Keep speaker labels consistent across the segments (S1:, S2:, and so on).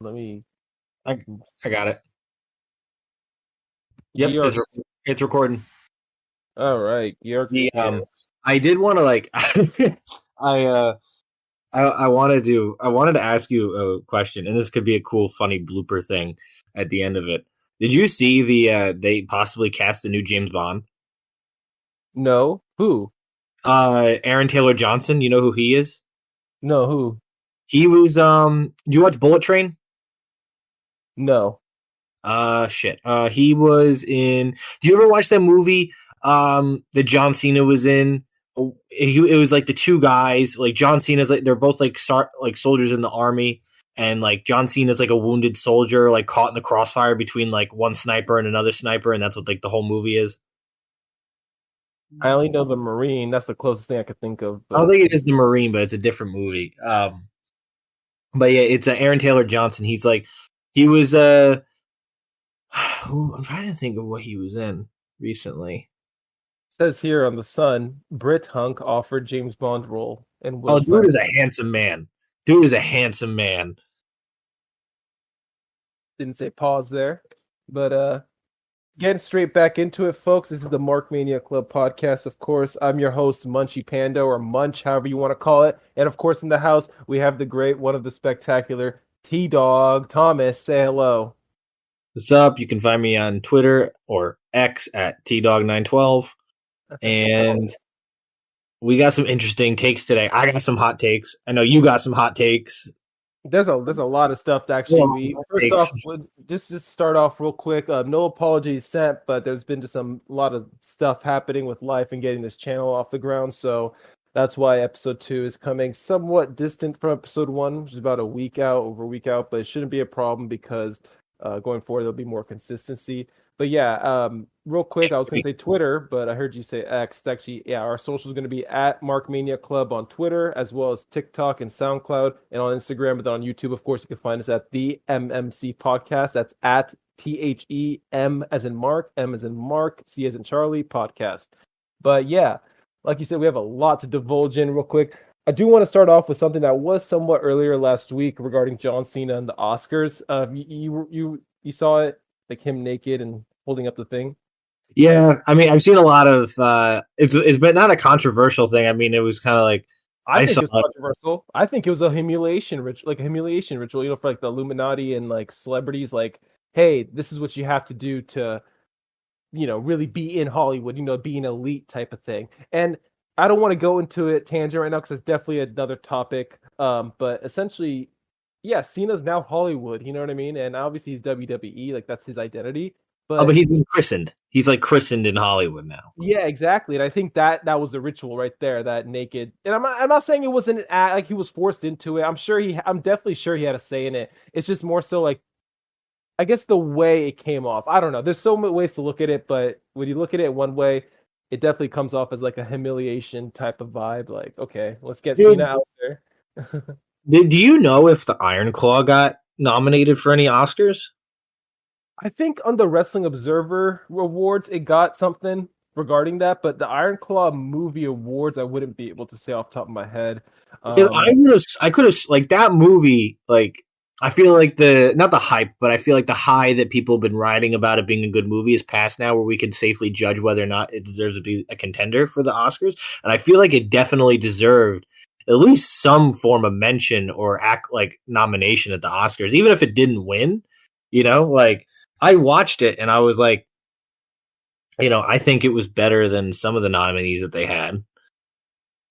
S1: Let me.
S2: I got it. Yep,
S1: Georg.
S2: it's recording.
S1: All right, Georg.
S2: The I did want to like I wanted to ask you a question, and this could be a cool, funny blooper thing at the end of it. Did you see they possibly cast a new James Bond?
S1: No, who?
S2: Aaron Taylor Johnson. You know who he is?
S1: No, who?
S2: He was Do you watch Bullet Train?
S1: No.
S2: Shit. He was in. Do you ever watch that movie? That John Cena was in. It was like the two guys. Like John Cena's like they're both like soldiers in the army, and like John Cena's like a wounded soldier, like caught in the crossfire between like one sniper and another sniper, and that's what like the whole movie is.
S1: I only know the Marine. That's the closest thing I could think of.
S2: I don't think it is the Marine, but it's a different movie. But yeah, it's Aaron Taylor Johnson. He was I'm trying to think of what he was in recently.
S1: Says here on the Sun, Brit Hunk offered James Bond role, and
S2: dude is a handsome man. Dude is a handsome man.
S1: Didn't say pause there, but getting straight back into it, folks. This is the Mark Mania Club podcast. Of course, I'm your host, Munchy Pando, or Munch, however you want to call it. And of course, in the house, we have the great, one of the spectacular, T-Dog Thomas. Say hello.
S2: What's up? You can find me on Twitter or X at TDog912. And we got some interesting takes today. I got some hot takes. I know you got some hot takes.
S1: There's a lot of stuff to actually. First off, just start off real quick. No apologies sent, but there's been just a lot of stuff happening with life and getting this channel off the ground. So that's why episode 2 is coming somewhat distant from episode 1, which is about over a week out. But it shouldn't be a problem because going forward there'll be more consistency. But yeah, real quick, I was going to say Twitter, but I heard you say X. Actually, yeah, our social is going to be at Markmania Club on Twitter, as well as TikTok and SoundCloud, and on Instagram, but on YouTube, of course, you can find us at the MMC Podcast. That's at THEM as in Mark, M as in Mark, C as in Charlie Podcast. But yeah, like you said, we have a lot to divulge in real quick. I do want to start off with something that was somewhat earlier last week regarding John Cena and the Oscars. You saw it, like him naked and holding up the thing.
S2: Yeah, I mean, I've seen a lot of it's been not a controversial thing. I mean, it was kind of like
S1: I think it was controversial. I think it was a humiliation ritual, you know, for like the Illuminati and like celebrities. Like, hey, this is what you have to do to, you know, really be in Hollywood. You know, be an elite type of thing. And I don't want to go into it tangent right now because it's definitely another topic. But essentially, yeah, Cena's now Hollywood. You know what I mean? And obviously he's WWE. Like that's his identity.
S2: But he's been christened. He's like christened in Hollywood now.
S1: Yeah, exactly. And I think that was the ritual right there, that naked. And I'm not saying it wasn't an act, like he was forced into it. I'm definitely sure he had a say in it. It's just more so like, I guess the way it came off. I don't know. There's so many ways to look at it, but when you look at it one way, it definitely comes off as like a humiliation type of vibe. Like, okay, let's get Cena out there.
S2: Do you know if the Iron Claw got nominated for any Oscars?
S1: I think on the Wrestling Observer Awards, it got something regarding that, but the Iron Claw Movie Awards, I wouldn't be able to say off the top of my head.
S2: I could have like that movie. Like I feel like not the hype, but I feel like the high that people have been riding about it being a good movie is past now, where we can safely judge whether or not it deserves to be a contender for the Oscars. And I feel like it definitely deserved at least some form of mention or nomination at the Oscars, even if it didn't win. You know, like. I watched it and I was like, you know, I think it was better than some of the nominees that they had.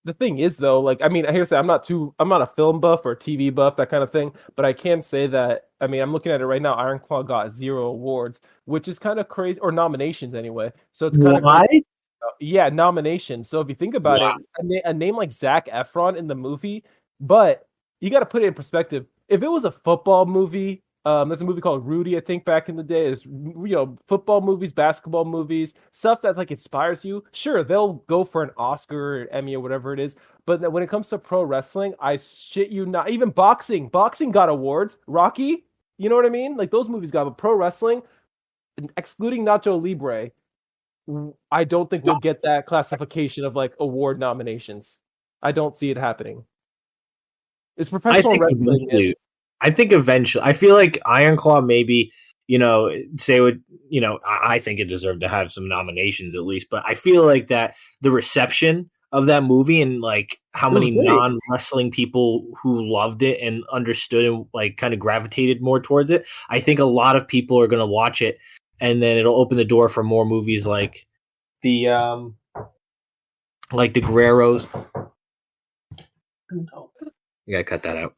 S1: The thing is, though, like, I mean, here's I'm not a film buff or TV buff, that kind of thing, but I can say that, I mean, I'm looking at it right now. Iron Claw got 0 awards, which is kind of crazy, or nominations anyway. So it's kind of crazy. Yeah, nominations. So if you think about it, a name like Zac Efron in the movie, but you got to put it in perspective. If it was a football movie, there's a movie called Rudy, I think, back in the day. There's, you know, football movies, basketball movies, stuff that like inspires you. Sure, they'll go for an Oscar or Emmy or whatever it is. But when it comes to pro wrestling, I shit you not. Even boxing got awards. Rocky, you know what I mean? Like those movies got. But pro wrestling, excluding Nacho Libre, I don't think we'll get that classification of like award nominations. I don't see it happening. It's professional wrestling.
S2: I think eventually, I feel like Iron Claw maybe, say what, I think it deserved to have some nominations at least, but I feel like that the reception of that movie and like how many non-wrestling people who loved it and understood and like kind of gravitated more towards it. I think a lot of people are going to watch it, and then it'll open the door for more movies like the Guerreros. No. You gotta cut that out.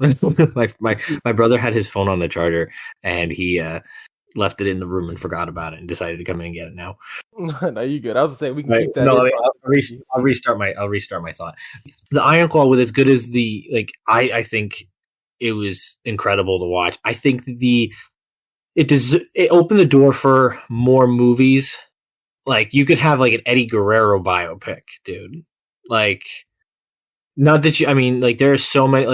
S2: my brother had his phone on the charger and he left it in the room and forgot about it and decided to come in and get it now.
S1: No, you good. I was gonna say we can keep that. No,
S2: I'll restart my thought. The Iron Claw was as good as the I think it was incredible to watch. I think it opened the door for more movies. Like you could have like an Eddie Guerrero biopic, dude. Like not that there are so many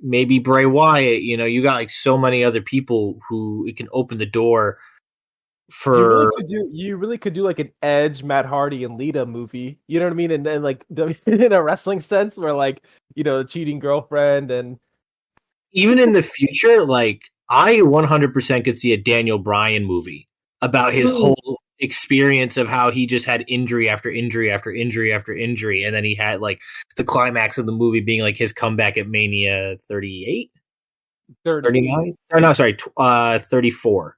S2: maybe Bray Wyatt, you got like so many other people who it can open the door for.
S1: You really could do like an Edge, Matt Hardy, and Lita movie. You know what I mean? And like in a wrestling sense, where like the cheating girlfriend and
S2: even in the future, like I 100% could see a Daniel Bryan movie about his whole experience of how he just had injury after injury after injury after injury, and then he had like the climax of the movie being like his comeback at Mania 38, 39. Or no, sorry, 34.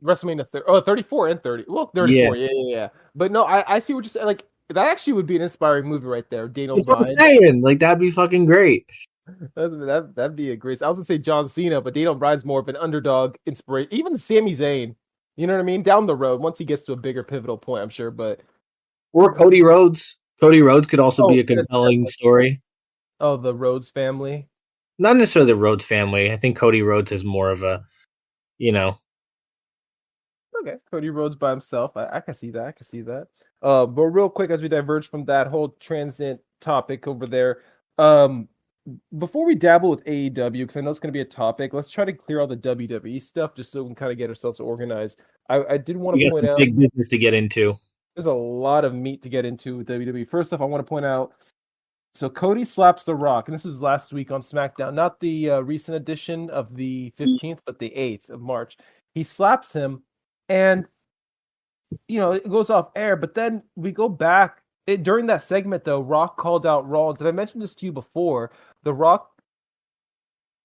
S1: WrestleMania 34 and 30. Well, 34, yeah. But no, I see what you're saying. Like that actually would be an inspiring movie right there. Daniel Bryan.
S2: That's what I'm saying. Like that'd be fucking great.
S1: That'd be a great. I was gonna say John Cena, but Daniel Bryan's more of an underdog inspiration. Even Sami Zayn. You know what I mean? Down the road, once he gets to a bigger pivotal point, I'm sure.
S2: Or Cody Rhodes. Cody Rhodes could also be a compelling story.
S1: Oh, the Rhodes family.
S2: Not necessarily the Rhodes family. I think Cody Rhodes is more of a,
S1: Okay, Cody Rhodes by himself. I can see that. But real quick, as we diverge from that whole transient topic over there, before we dabble with AEW, because I know it's going to be a topic, let's try to clear all the WWE stuff just so we can kind of get ourselves organized. I did want to point out
S2: big business to get into.
S1: There's a lot of meat to get into with WWE. First off, I want to point out, so Cody slaps The Rock, and this was last week on SmackDown, not the recent edition of the 15th, but the 8th of March. He slaps him, and it goes off air, but then we go back. During that segment, though, Rock called out Rollins, and I mentioned this to you before. The Rock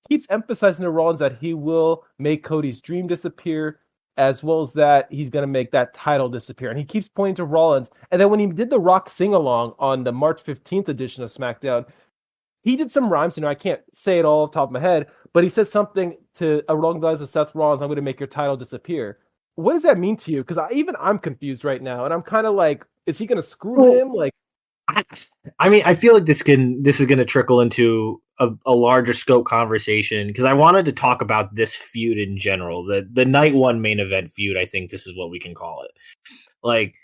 S1: keeps emphasizing to Rollins that he will make Cody's dream disappear, as well as that he's going to make that title disappear. And he keeps pointing to Rollins. And then when he did the Rock sing-along on the March 15th edition of SmackDown, he did some rhymes. I can't say it all off the top of my head, but he said something along the lines of Seth Rollins, I'm going to make your title disappear. What does that mean to you? Because I'm confused right now, and I'm kind of like, is he going to screw him? Like,
S2: I feel like this is going to trickle into a larger scope conversation, because I wanted to talk about this feud in general, the night one main event feud. I think this is what we can call it. Like,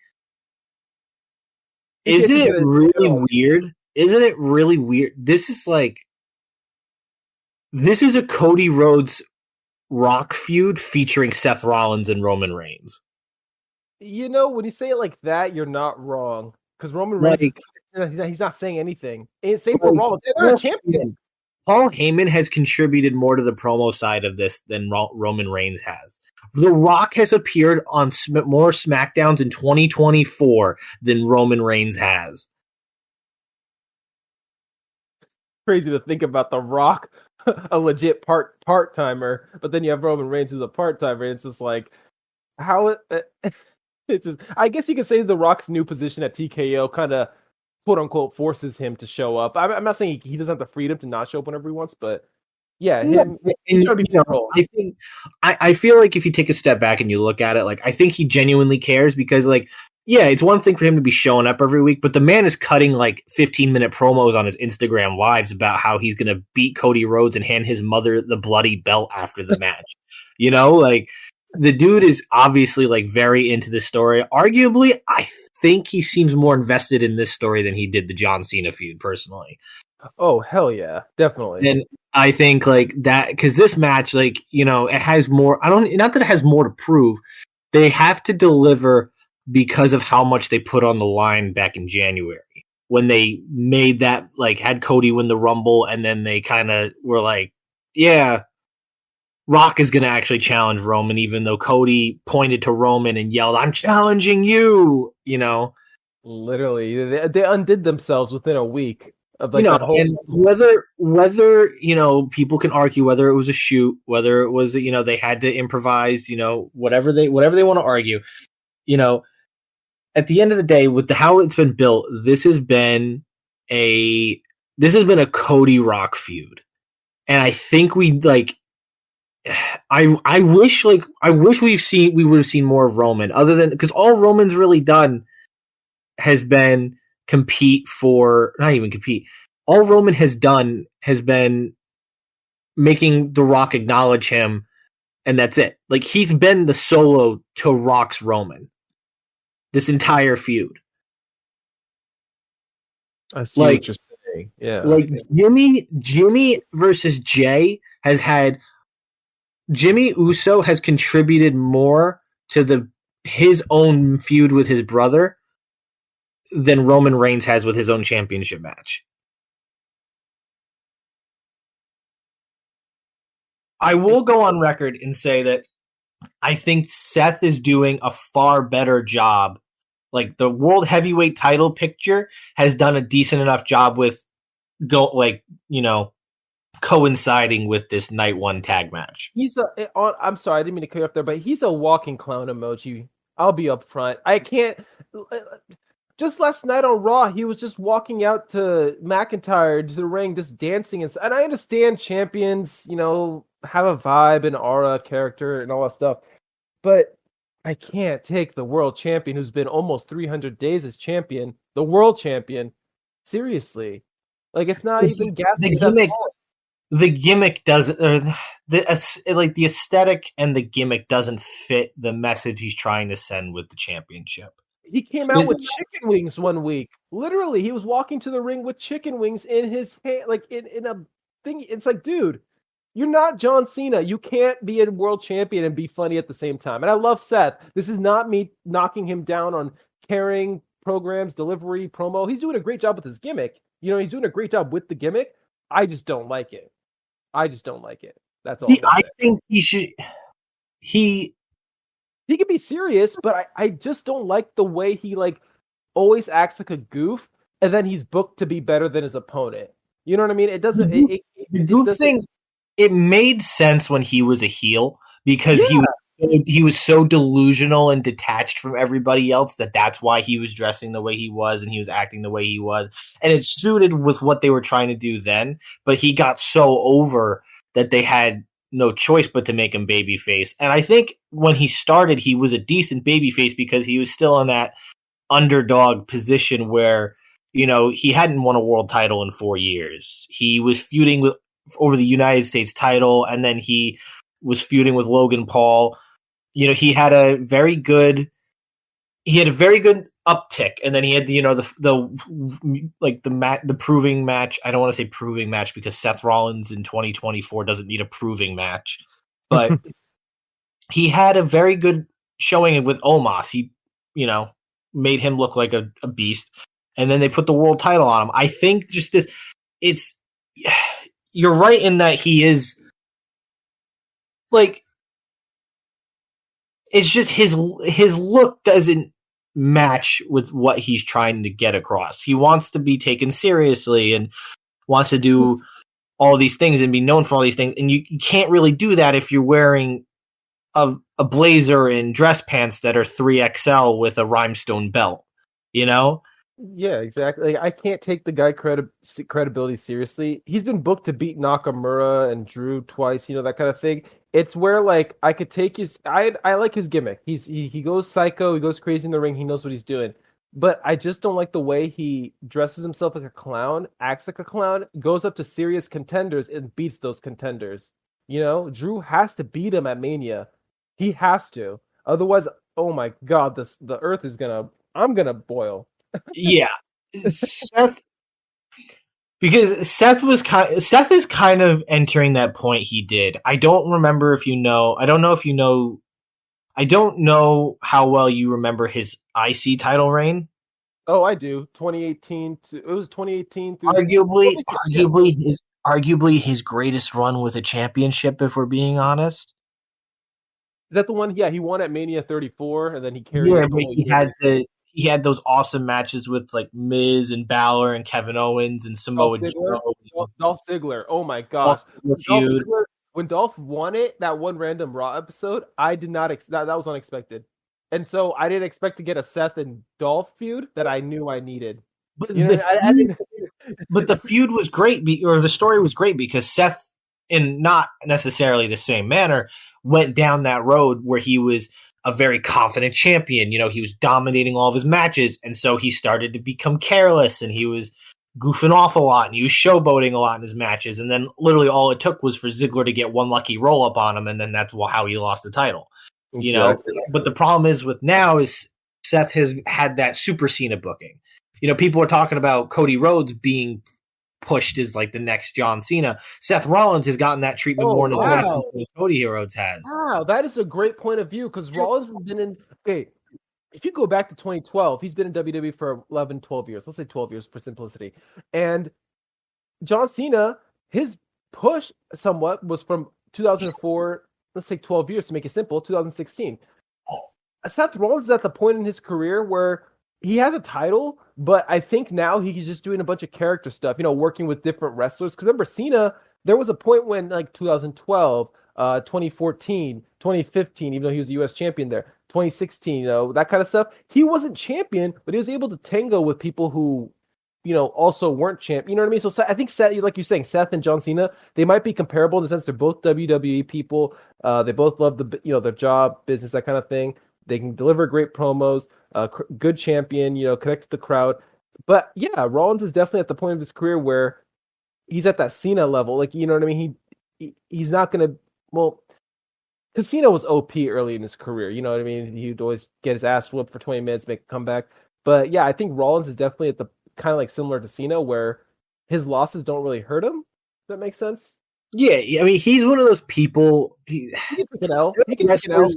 S2: isn't it really weird? Isn't it really weird? This is a Cody Rhodes Rock feud featuring Seth Rollins and Roman Reigns.
S1: When you say it like that, you're not wrong. Because Roman Reigns, he's not saying anything. Same for Rollins. They're champions.
S2: Paul Heyman has contributed more to the promo side of this than Roman Reigns has. The Rock has appeared on more SmackDowns in 2024 than Roman Reigns has.
S1: Crazy to think about The Rock, a legit part-timer, but then you have Roman Reigns who's a part-timer. It's just like, how it's just, I guess you could say The Rock's new position at TKO kind of quote unquote forces him to show up. I'm not saying he doesn't have the freedom to not show up whenever he wants, but
S2: I feel like if you take a step back and you look at it, like, I think he genuinely cares, because it's one thing for him to be showing up every week, but the man is cutting 15-minute promos on his Instagram lives about how he's going to beat Cody Rhodes and hand his mother the bloody belt after the match. The dude is obviously very into the story. Arguably, I think he seems more invested in this story than he did the John Cena feud personally.
S1: Oh, hell yeah, definitely.
S2: And I think that, because this match, it has more. Not that it has more to prove. They have to deliver because of how much they put on the line back in January when they made that, had Cody win the Rumble, and then they kind of were like, yeah, Rock is going to actually challenge Roman, even though Cody pointed to Roman and yelled, "I'm challenging you," you know?
S1: Literally, they undid themselves within a week of like
S2: You know,
S1: that whole.
S2: and whether you know, people can argue whether it was a shoot, whether it was, you know, they had to improvise, you know, whatever they want to argue, you know, at the end of the day, with how it's been built, this has been a Cody Rock feud, and I think we like. I wish we would have seen more of Roman, other than because all Roman's really done has been compete for, not even compete. All Roman has done has been making The Rock acknowledge him, and that's it. Like, he's been the solo to Rock's Roman this entire feud.
S1: I see what you're saying. Yeah,
S2: like Jimmy versus Jay has had. Jimmy Uso has contributed more to his own feud with his brother than Roman Reigns has with his own championship match. I will go on record and say that I think Seth is doing a far better job. Like, the world heavyweight title picture has done a decent enough job with coinciding with this night one tag match.
S1: I'm sorry, I didn't mean to cut you off there, but he's a walking clown emoji. I'll be up front. I can't. Just last night on Raw, he was just walking out to McIntyre to the ring, just dancing. And I understand champions, you know, have a vibe and aura, character, and all that stuff. But I can't take the world champion who's been almost 300 days as champion, the world champion, seriously. Like, it's not even gassing.
S2: The gimmick doesn't, the aesthetic and the gimmick doesn't fit the message he's trying to send with the championship.
S1: He came out with chicken wings one week. Literally, he was walking to the ring with chicken wings in his hand, like in a thing. It's like, dude, you're not John Cena. You can't be a world champion and be funny at the same time. And I love Seth. This is not me knocking him down on carrying programs, delivery, promo. He's doing a great job with his gimmick. You know, he's doing a great job with the gimmick. I just don't like it. That's all.
S2: I think he should.
S1: He can be serious, but I just don't like the way he like always acts like a goof, and then he's booked to be better than his opponent. You know what I mean? It doesn't.
S2: The goof thing. It made sense when he was a heel because he was so delusional and detached from everybody else that's why he was dressing the way he was and he was acting the way he was, and it suited with what they were trying to do then. But he got so over that they had no choice but to make him babyface. And I think when he started, he was a decent babyface because he was still in that underdog position where, you know, he hadn't won a world title in 4 years. He was feuding over the United States title, and then he was feuding with Logan Paul. You know, he had a very good uptick, and then he had the proving match. I don't want to say proving match because Seth Rollins in 2024 doesn't need a proving match, but he had a very good showing with Omos. He, you know, made him look like a beast, and then they put the world title on him. I think you're right in that he is like, it's just his look doesn't match with what he's trying to get across. He wants to be taken seriously and wants to do all these things and be known for all these things. And you can't really do that if you're wearing a blazer and dress pants that are 3XL with a rhinestone belt, you know?
S1: Yeah, exactly. Like, I can't take the guy credibility seriously. He's been booked to beat Nakamura and Drew twice, you know, that kind of thing. It's where, like, I could take I like his gimmick. He goes psycho, he goes crazy in the ring, he knows what he's doing. But I just don't like the way he dresses himself like a clown, acts like a clown, goes up to serious contenders and beats those contenders. You know, Drew has to beat him at Mania. He has to. Otherwise, oh my God, the earth is I'm gonna boil.
S2: Yeah. Seth is kind of entering that point he did. I don't know how well you remember his IC title reign.
S1: Oh, I do. 2018 it was 2018 through
S2: arguably arguably his greatest run with a championship, if we're being honest.
S1: Is that the one? Yeah, he won at Mania 34, and then he carried it the whole year.
S2: He had those awesome matches with like Miz and Balor and Kevin Owens and Samoa Joe.
S1: Dolph Ziggler. Oh my gosh. Dolph Ziggler, when Dolph won it, that one random Raw episode, I did not that was unexpected. And so I didn't expect to get a Seth and Dolph feud that I knew I needed.
S2: But, but the feud was great, or the story was great because Seth, in not necessarily the same manner, went down that road where he was a very confident champion. You know, he was dominating all of his matches, and so he started to become careless, and he was goofing off a lot, and he was showboating a lot in his matches. And then literally all it took was for Ziggler to get one lucky roll up on him, and then that's how he lost the title. You know, but the problem is with now is Seth has had that Super Cena booking. You know, people are talking about Cody Rhodes being pushed as like the next John Cena. Seth Rollins has gotten that treatment more in his matches than Cody Rhodes has.
S1: Wow, that is a great point of view because Rollins has been in. Okay, if you go back to 2012, he's been in WWE for 11, 12 years. Let's say 12 years for simplicity. And John Cena, his push somewhat was from 2004. Let's say 12 years to make it simple. 2016. Seth Rollins is at the point in his career where he has a title, but I think now he's just doing a bunch of character stuff, you know, working with different wrestlers. Because remember, Cena, there was a point when like 2012, 2014, 2015, even though he was the U.S. champion there, 2016, you know, that kind of stuff. He wasn't champion, but he was able to tango with people who, you know, also weren't champ. You know what I mean? So I think Seth, like you're saying, Seth and John Cena, they might be comparable in the sense they're both WWE people. They both love their job, business, that kind of thing. They can deliver great promos, good champion, you know, connect to the crowd. But yeah, Rollins is definitely at the point of his career where he's at that Cena level. Like, you know what I mean? He's not going to, well, because Cena was OP early in his career. You know what I mean? He'd always get his ass whooped for 20 minutes, make a comeback. But yeah, I think Rollins is definitely at the kind of like similar to Cena where his losses don't really hurt him. Does that make sense?
S2: Yeah, I mean, he's one of those people. He
S1: can take an L. He can take an L.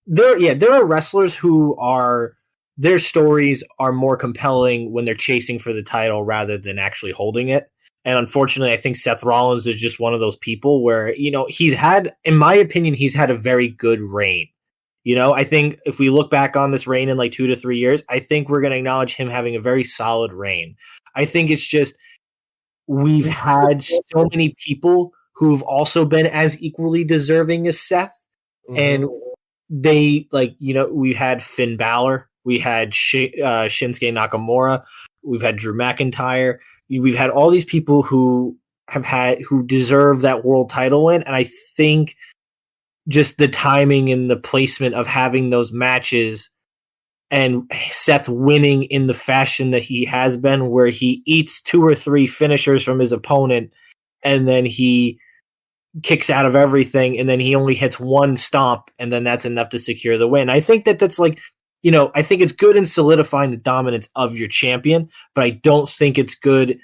S2: There are wrestlers who are their stories are more compelling when they're chasing for the title rather than actually holding it. And unfortunately, I think Seth Rollins is just one of those people where, you know, he's had, in my opinion, he's had a very good reign. You know, I think if we look back on this reign in like 2 to 3 years, I think we're going to acknowledge him having a very solid reign. I think it's just we've had so many people who've also been as equally deserving as Seth. Mm-hmm. And they, like, you know, we had Finn Balor, we had Shinsuke Nakamura, we've had Drew McIntyre, we've had all these people who deserve that world title win, and I think just the timing and the placement of having those matches and Seth winning in the fashion that he has been, where he eats 2 or 3 finishers from his opponent and then he kicks out of everything, and then he only hits one stomp, and then that's enough to secure the win. I think that's like, you know, I think it's good in solidifying the dominance of your champion, but I don't think it's good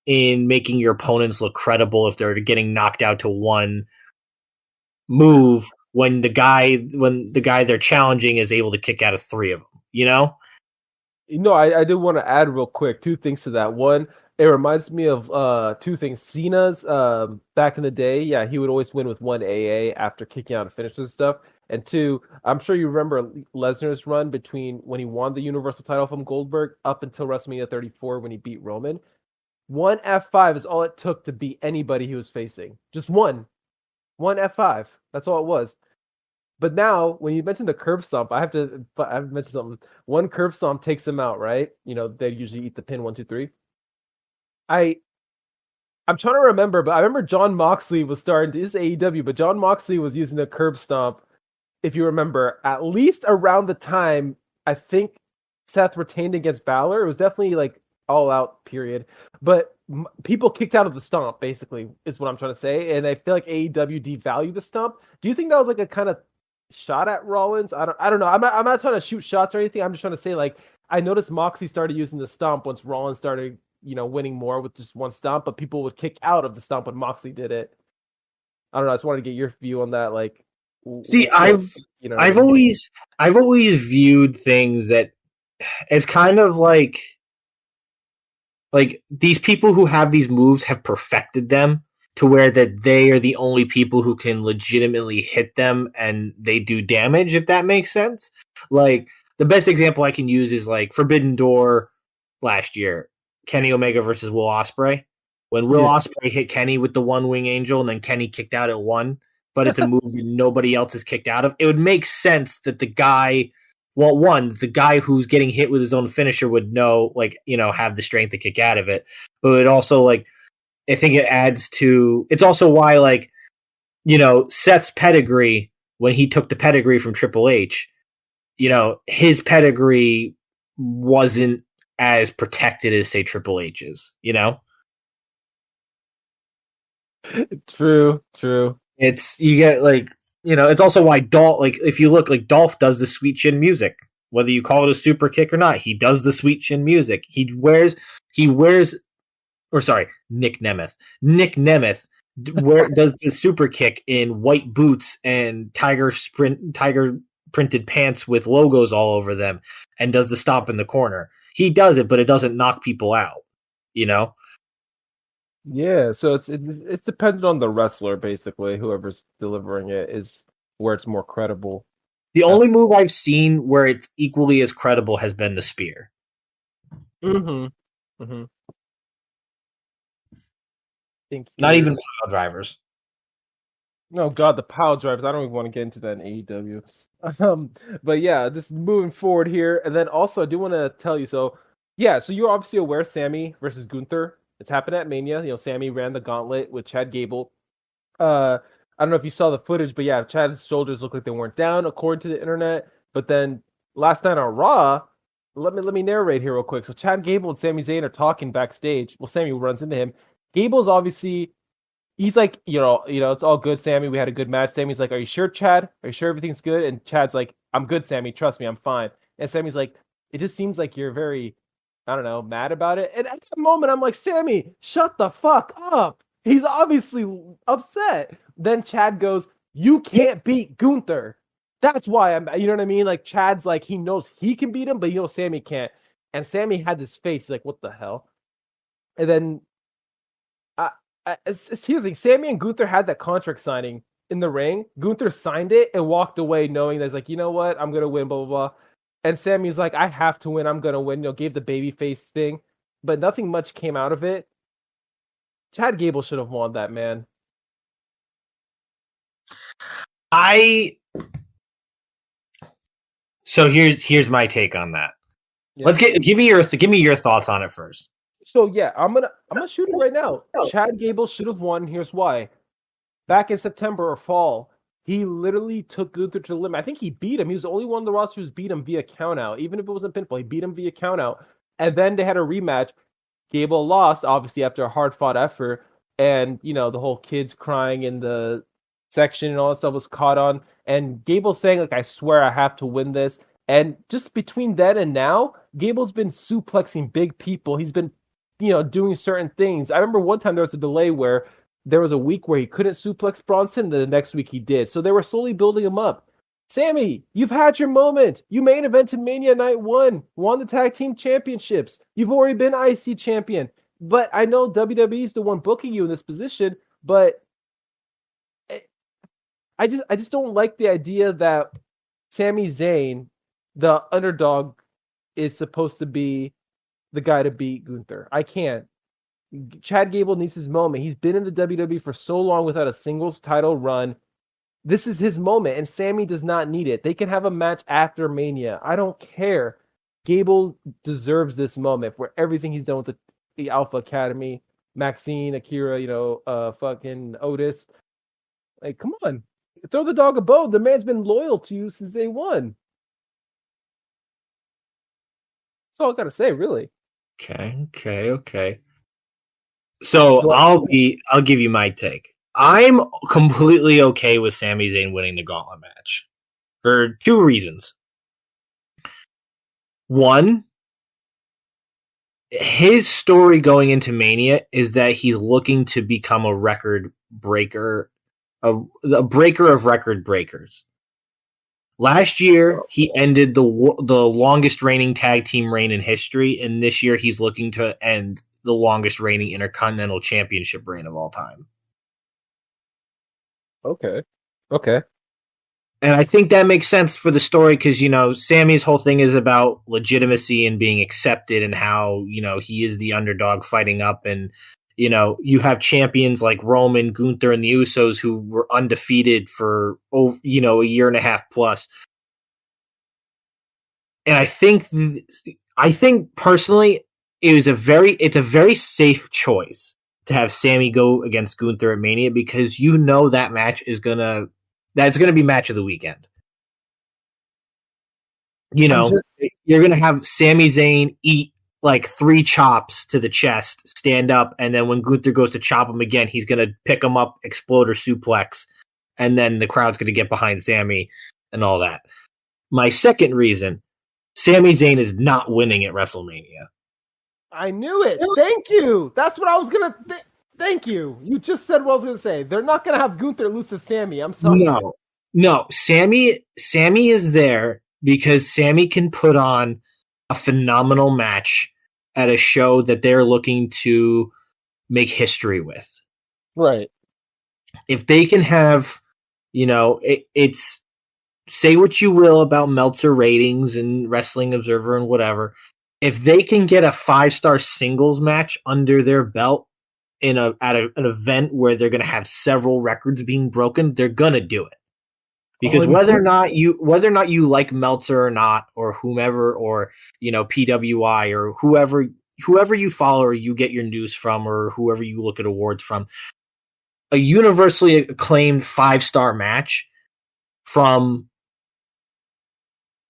S2: in making your opponents look credible if they're getting knocked out to one move when the guy they're challenging is able to kick out of 3 of them, you know?
S1: You know, I do want to add real quick 2 things to that. One, it reminds me of 2 things. Cena's back in the day, yeah, he would always win with 1 AA after kicking out of finishes and stuff. And 2, I'm sure you remember Lesnar's run between when he won the Universal title from Goldberg up until WrestleMania 34 when he beat Roman. 1 F5 is all it took to beat anybody he was facing. Just one F5. That's all it was. But now, when you mentioned the curb stomp, I have to mention something. 1 curb stomp takes him out, right? You know, they usually eat the pin 1, 2, 3. I'm trying to remember, but I remember Jon Moxley was starting to, this is AEW, but Jon Moxley was using the curb stomp, if you remember, at least around the time I think Seth retained against Balor. It was definitely like all out period, but people kicked out of the stomp, basically, is what I'm trying to say. And I feel like AEW devalued the stomp. Do you think that was like a kind of shot at Rollins? I don't know. I'm not trying to shoot shots or anything. I'm just trying to say, like, I noticed Moxley started using the stomp once Rollins started, you know, winning more with just 1 stomp, but people would kick out of the stomp when Moxley did it. I don't know. I just wanted to get your view on that. Like,
S2: see, I've always viewed things that it's kind of like these people who have these moves have perfected them. to where that they are the only people who can legitimately hit them and they do damage, if that makes sense. Like, the best example I can use is like Forbidden Door last year, Kenny Omega versus Will Ospreay. When Will Ospreay hit Kenny with the One Wing Angel and then Kenny kicked out at 1, but it's a move that nobody else is kicked out of, it would make sense that the guy, well, the guy who's getting hit with his own finisher would know, like, have the strength to kick out of it. But it also, like, I think it adds to, it's also why, like, Seth's pedigree, when he took the pedigree from Triple H, his pedigree wasn't as protected as, say, Triple H's,
S1: True.
S2: It's, you get, like, it's also why Dolph, like, if you look, like, Dolph does the sweet chin music, whether you call it a super kick or not, he does the sweet chin music. Nick Nemeth. Nick Nemeth does the super kick in white boots and tiger printed pants with logos all over them and does the stomp in the corner. He does it, but it doesn't knock people out,
S1: Yeah, so it's dependent on the wrestler, basically. Whoever's delivering it is where it's more credible.
S2: The only move I've seen where it's equally as credible has been the spear. Not even pile drivers.
S1: No, God, the pile drivers. I don't even want to get into that in AEW. But yeah, just moving forward here. And then also, I do want to tell you, so you're obviously aware Sammy versus Gunther. It's happened at Mania. Sammy ran the gauntlet with Chad Gable. I don't know if you saw the footage, but yeah, Chad's shoulders looked like they weren't down, according to the internet. But then last night on Raw, let me narrate here real quick. So Chad Gable and Sami Zayn are talking backstage. Well, Sammy runs into him. Gable's obviously, he's like, it's all good, Sammy. We had a good match. Sammy's like, are you sure, Chad? Are you sure everything's good? And Chad's like, I'm good, Sammy. Trust me, I'm fine. And Sammy's like, it just seems like you're very, I don't know, mad about it. And at that moment, I'm like, Sammy, shut the fuck up. He's obviously upset. Then Chad goes, you can't beat Gunther. That's why you know what I mean? Like, Chad's like, he knows he can beat him, but Sammy can't. And Sammy had this face, he's like, what the hell? And then, here's the thing, Sammy and Gunther had that contract signing in the ring. Gunther signed it and walked away knowing that, like, you know what? I'm going to win, blah, blah, blah. And Sammy's like, I have to win. I'm going to win. Gave the babyface thing. But nothing much came out of it. Chad Gable should have won that, man.
S2: So here's my take on that. Yeah. Give me your thoughts on it first.
S1: So yeah, I'm gonna shoot it right now. Chad Gable should have won. Here's why. Back in September or fall, he literally took Gunther to the limit. I think he beat him. He was the only one on the roster who's beat him via countout. Even if it wasn't pinfall, he beat him via countout. And then they had a rematch. Gable lost, obviously, after a hard-fought effort. And, the whole kids crying in the section and all that stuff was caught on. And Gable saying, like, I swear I have to win this. And just between then and now, Gable's been suplexing big people. He's been, doing certain things. I remember one time there was a delay where there was a week where he couldn't suplex Bronson, then the next week he did. So they were slowly building him up. Sammy, you've had your moment. You main evented Mania Night 1, won the tag team championships. You've already been IC champion. But I know WWE's the one booking you in this position, but I just don't like the idea that Sami Zayn, the underdog, is supposed to be the guy to beat Gunther. I can't. Chad Gable needs his moment. He's been in the WWE for so long without a singles title run. This is his moment, and Sammy does not need it. They can have a match after Mania. I don't care. Gable deserves this moment for everything he's done with the Alpha Academy, Maxine, Akira, fucking Otis. Like, come on. Throw the dog a bone. The man's been loyal to you since day one. That's all I gotta say, really.
S2: Okay. So I'll give you my take. I'm completely okay with Sami Zayn winning the gauntlet match for two reasons. One, his story going into Mania is that he's looking to become a record breaker, a breaker of record breakers. Last year, he ended the longest reigning tag team reign in history, and this year he's looking to end the longest reigning Intercontinental Championship reign of all time.
S1: Okay.
S2: And I think that makes sense for the story because, Sammy's whole thing is about legitimacy and being accepted and how, he is the underdog fighting up. And, you have champions like Roman, Gunther, and the Usos who were undefeated for, a year and a half plus. And I think personally, it's a very safe choice to have Sammy go against Gunther at Mania because that match is that's gonna be match of the weekend. You're gonna have Sami Zayn eat like 3 chops to the chest, stand up, and then when Gunther goes to chop him again, he's gonna pick him up, explode or suplex, and then the crowd's gonna get behind Sami and all that. My second reason, Sami Zayn is not winning at WrestleMania.
S1: I knew it. Thank you. That's what I was gonna. Thank you. You just said what I was gonna say. They're not gonna have Gunther lose to Sammy. I'm sorry.
S2: No. Sammy is there because Sammy can put on a phenomenal match at a show that they're looking to make history with.
S1: Right.
S2: If they can have, it's say what you will about Meltzer ratings and Wrestling Observer and whatever. If they can get a 5-star singles match under their belt at an event where they're going to have several records being broken, they're going to do it. Because whether or not you like Meltzer or not, or whomever, or PWI or whoever you follow or you get your news from, or whoever you look at awards from, a universally acclaimed 5-star match from,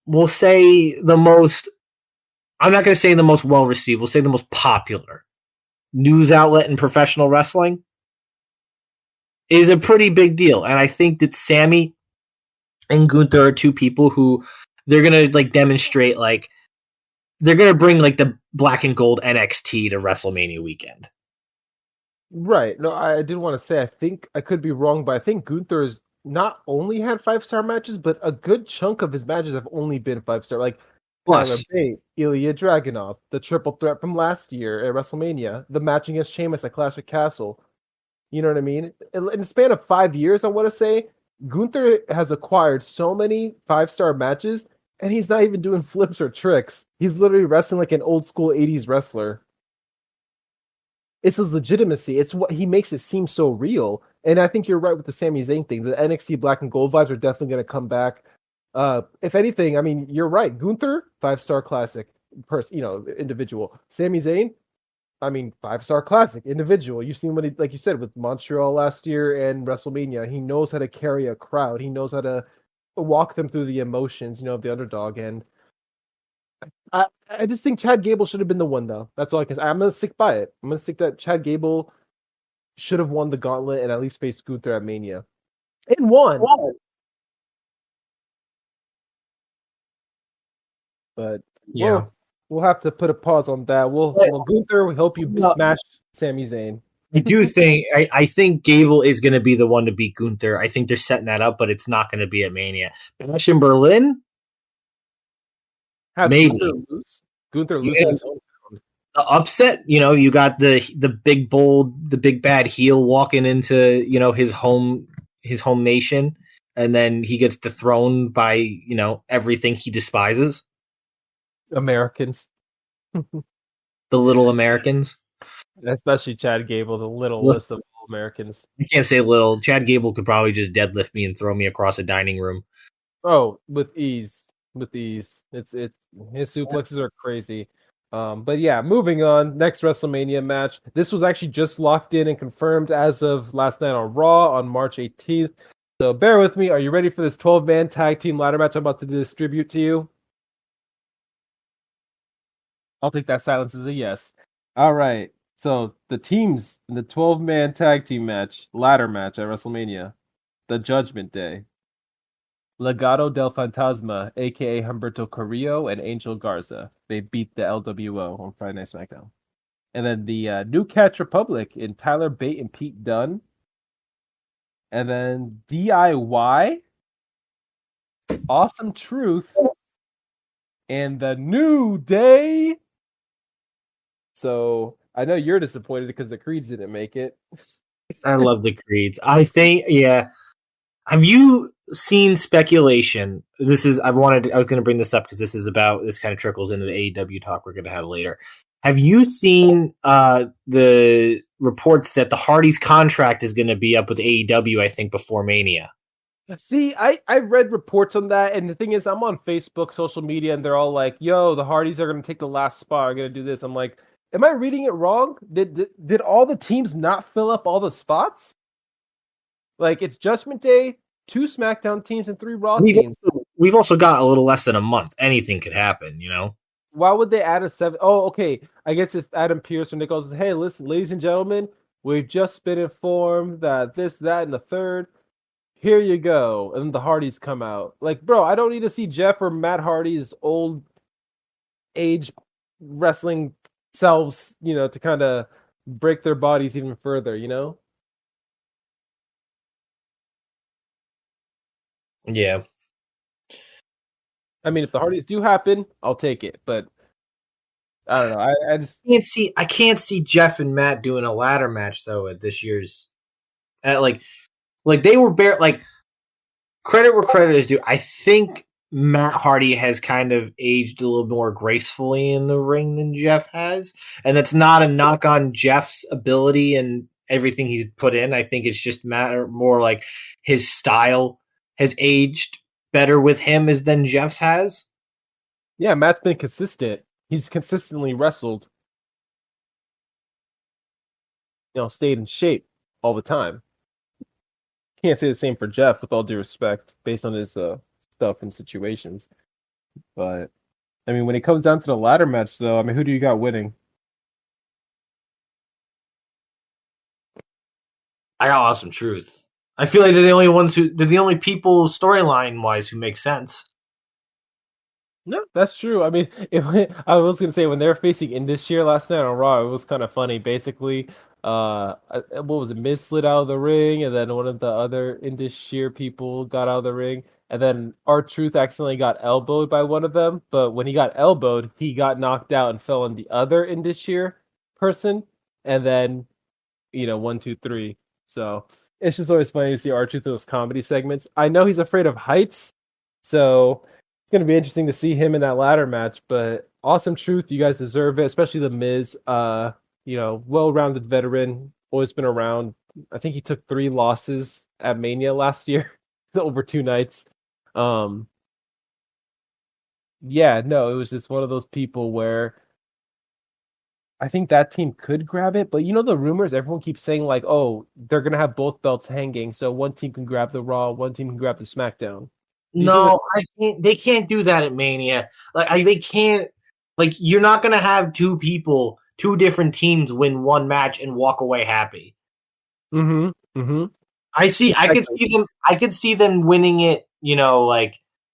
S2: we'll say the most, I'm not going to say the most well received, we'll say the most popular news outlet in professional wrestling is a pretty big deal. And I think that Sammy and Gunther are two people who they're gonna demonstrate they're gonna bring the black and gold NXT to WrestleMania weekend.
S1: Right. No, I did want to say I think I could be wrong, but I think Gunther has not only had 5-star matches, but a good chunk of his matches have only been 5-star. Like Tyler Bate, Ilya Dragunov, the triple threat from last year at WrestleMania, the match against Sheamus at Clash of Castle. You know what I mean? In the span of 5 years, I want to say Gunther has acquired so many 5-star matches, and he's not even doing flips or tricks. He's literally wrestling like an old school 80s wrestler. It's his legitimacy. It's what he makes it seem so real. And I think you're right with the Sami Zayn thing. The NXT black and gold vibes are definitely going to come back. If anything, I mean, you're right. Gunther, 5-star classic individual. Sami Zayn, I mean, 5-star classic individual. You've seen what he, like you said, with Montreal last year and WrestleMania. He knows how to carry a crowd. He knows how to walk them through the emotions, of the underdog. And I just think Chad Gable should have been the one, though. That's all I can say. I'm gonna stick by it. I'm gonna stick that Chad Gable should have won the gauntlet and at least faced Gunther at Mania. And won. But yeah, we'll have to put a pause on that. Well, Gunther, we hope you smash Sami Zayn.
S2: I think Gable is going to be the one to beat Gunther. I think they're setting that up, but it's not going to be at Mania. Bash in Berlin? Maybe.
S1: Gunther loses.
S2: The upset, you got the big bold, the big bad heel walking into, his home nation, and then he gets dethroned by, everything he despises.
S1: Americans.
S2: The little Americans.
S1: Especially Chad Gable, the littlest of all Americans.
S2: You can't say little. Chad Gable could probably just deadlift me and throw me across a dining room.
S1: Oh, with ease. It's his suplexes are crazy. But yeah, moving on. Next WrestleMania match. This was actually just locked in and confirmed as of last night on Raw on March 18th. So bear with me. Are you ready for this 12-man tag team ladder match I'm about to distribute to you? I'll take that silence as a yes. All right. So the teams in the 12-man tag team match, ladder match at WrestleMania, the Judgment Day. Legado del Fantasma, a.k.a. Humberto Carrillo and Angel Garza. They beat the LWO on Friday Night SmackDown. And then the New Catch Republic in Tyler Bate and Pete Dunne. And then DIY, Awesome Truth, and the New Day. So I know you're disappointed because the Creeds didn't make it.
S2: I love the Creeds. I think, yeah. Have you seen speculation? I was going to bring this up because this kind of trickles into the AEW talk we're going to have later. Have you seen the reports that the Hardys contract is going to be up with AEW, I think, before Mania?
S1: See, I read reports on that, and the thing is, I'm on Facebook, social media, and they're all like, "Yo, the Hardys are going to take the last spot. Are going to do this." I'm like, "Am I reading it wrong? Did all the teams not fill up all the spots? Like, it's Judgment Day, 2 SmackDown teams, and 3 Raw teams.
S2: We've also got a little less than a month. Anything could happen, you know."
S1: Why would they add a 7? Oh, okay. I guess if Adam Pearce or Nichols says, "Hey, listen, ladies and gentlemen, we've just been informed that this, that, and the third. Here you go." And then the Hardys come out. Like, bro, I don't need to see Jeff or Matt Hardy's old age wrestling selves, to kind of break their bodies even further,
S2: Yeah.
S1: I mean, if the Hardys do happen, I'll take it. But I don't know. I just
S2: can't see Jeff and Matt doing a ladder match though at this year's like they were credit where credit is due. I think Matt Hardy has kind of aged a little more gracefully in the ring than Jeff has. And that's not a knock on Jeff's ability and everything he's put in. I think it's just more like his style has aged better with him than Jeff's has.
S1: Yeah, Matt's been consistent. He's consistently wrestled. Stayed in shape all the time. Can't say the same for Jeff, with all due respect, based on his stuff and situations. But I mean, when it comes down to the ladder match, though, I mean, who do you got winning?
S2: I got Awesome Truth. I feel like they're the only people storyline wise who make sense.
S1: No, that's true. I mean, I was gonna say when they were facing Indus Sher last night on Raw, it was kind of funny. Basically, what was it? Miz slid out of the ring, and then one of the other Indus Sher people got out of the ring, and then R-Truth accidentally got elbowed by one of them. But when he got elbowed, he got knocked out and fell on the other Indus Sher person, and then 1, 2, 3. So it's just always funny to see R-Truth in those comedy segments. I know he's afraid of heights, so it's going to be interesting to see him in that ladder match. But Awesome Truth, you guys deserve it, especially the Miz. Well-rounded veteran, always been around. I think he took 3 losses at Mania last year over 2 nights. Yeah, no, it was just one of those people where I think that team could grab it, but the rumors, everyone keeps saying like, oh, they're going to have both belts hanging, so one team can grab the Raw, one team can grab the SmackDown.
S2: No, I can't. They can't do that at Mania. They can't. You're not going to have 2 different teams win one match and walk away happy. I could see them winning it.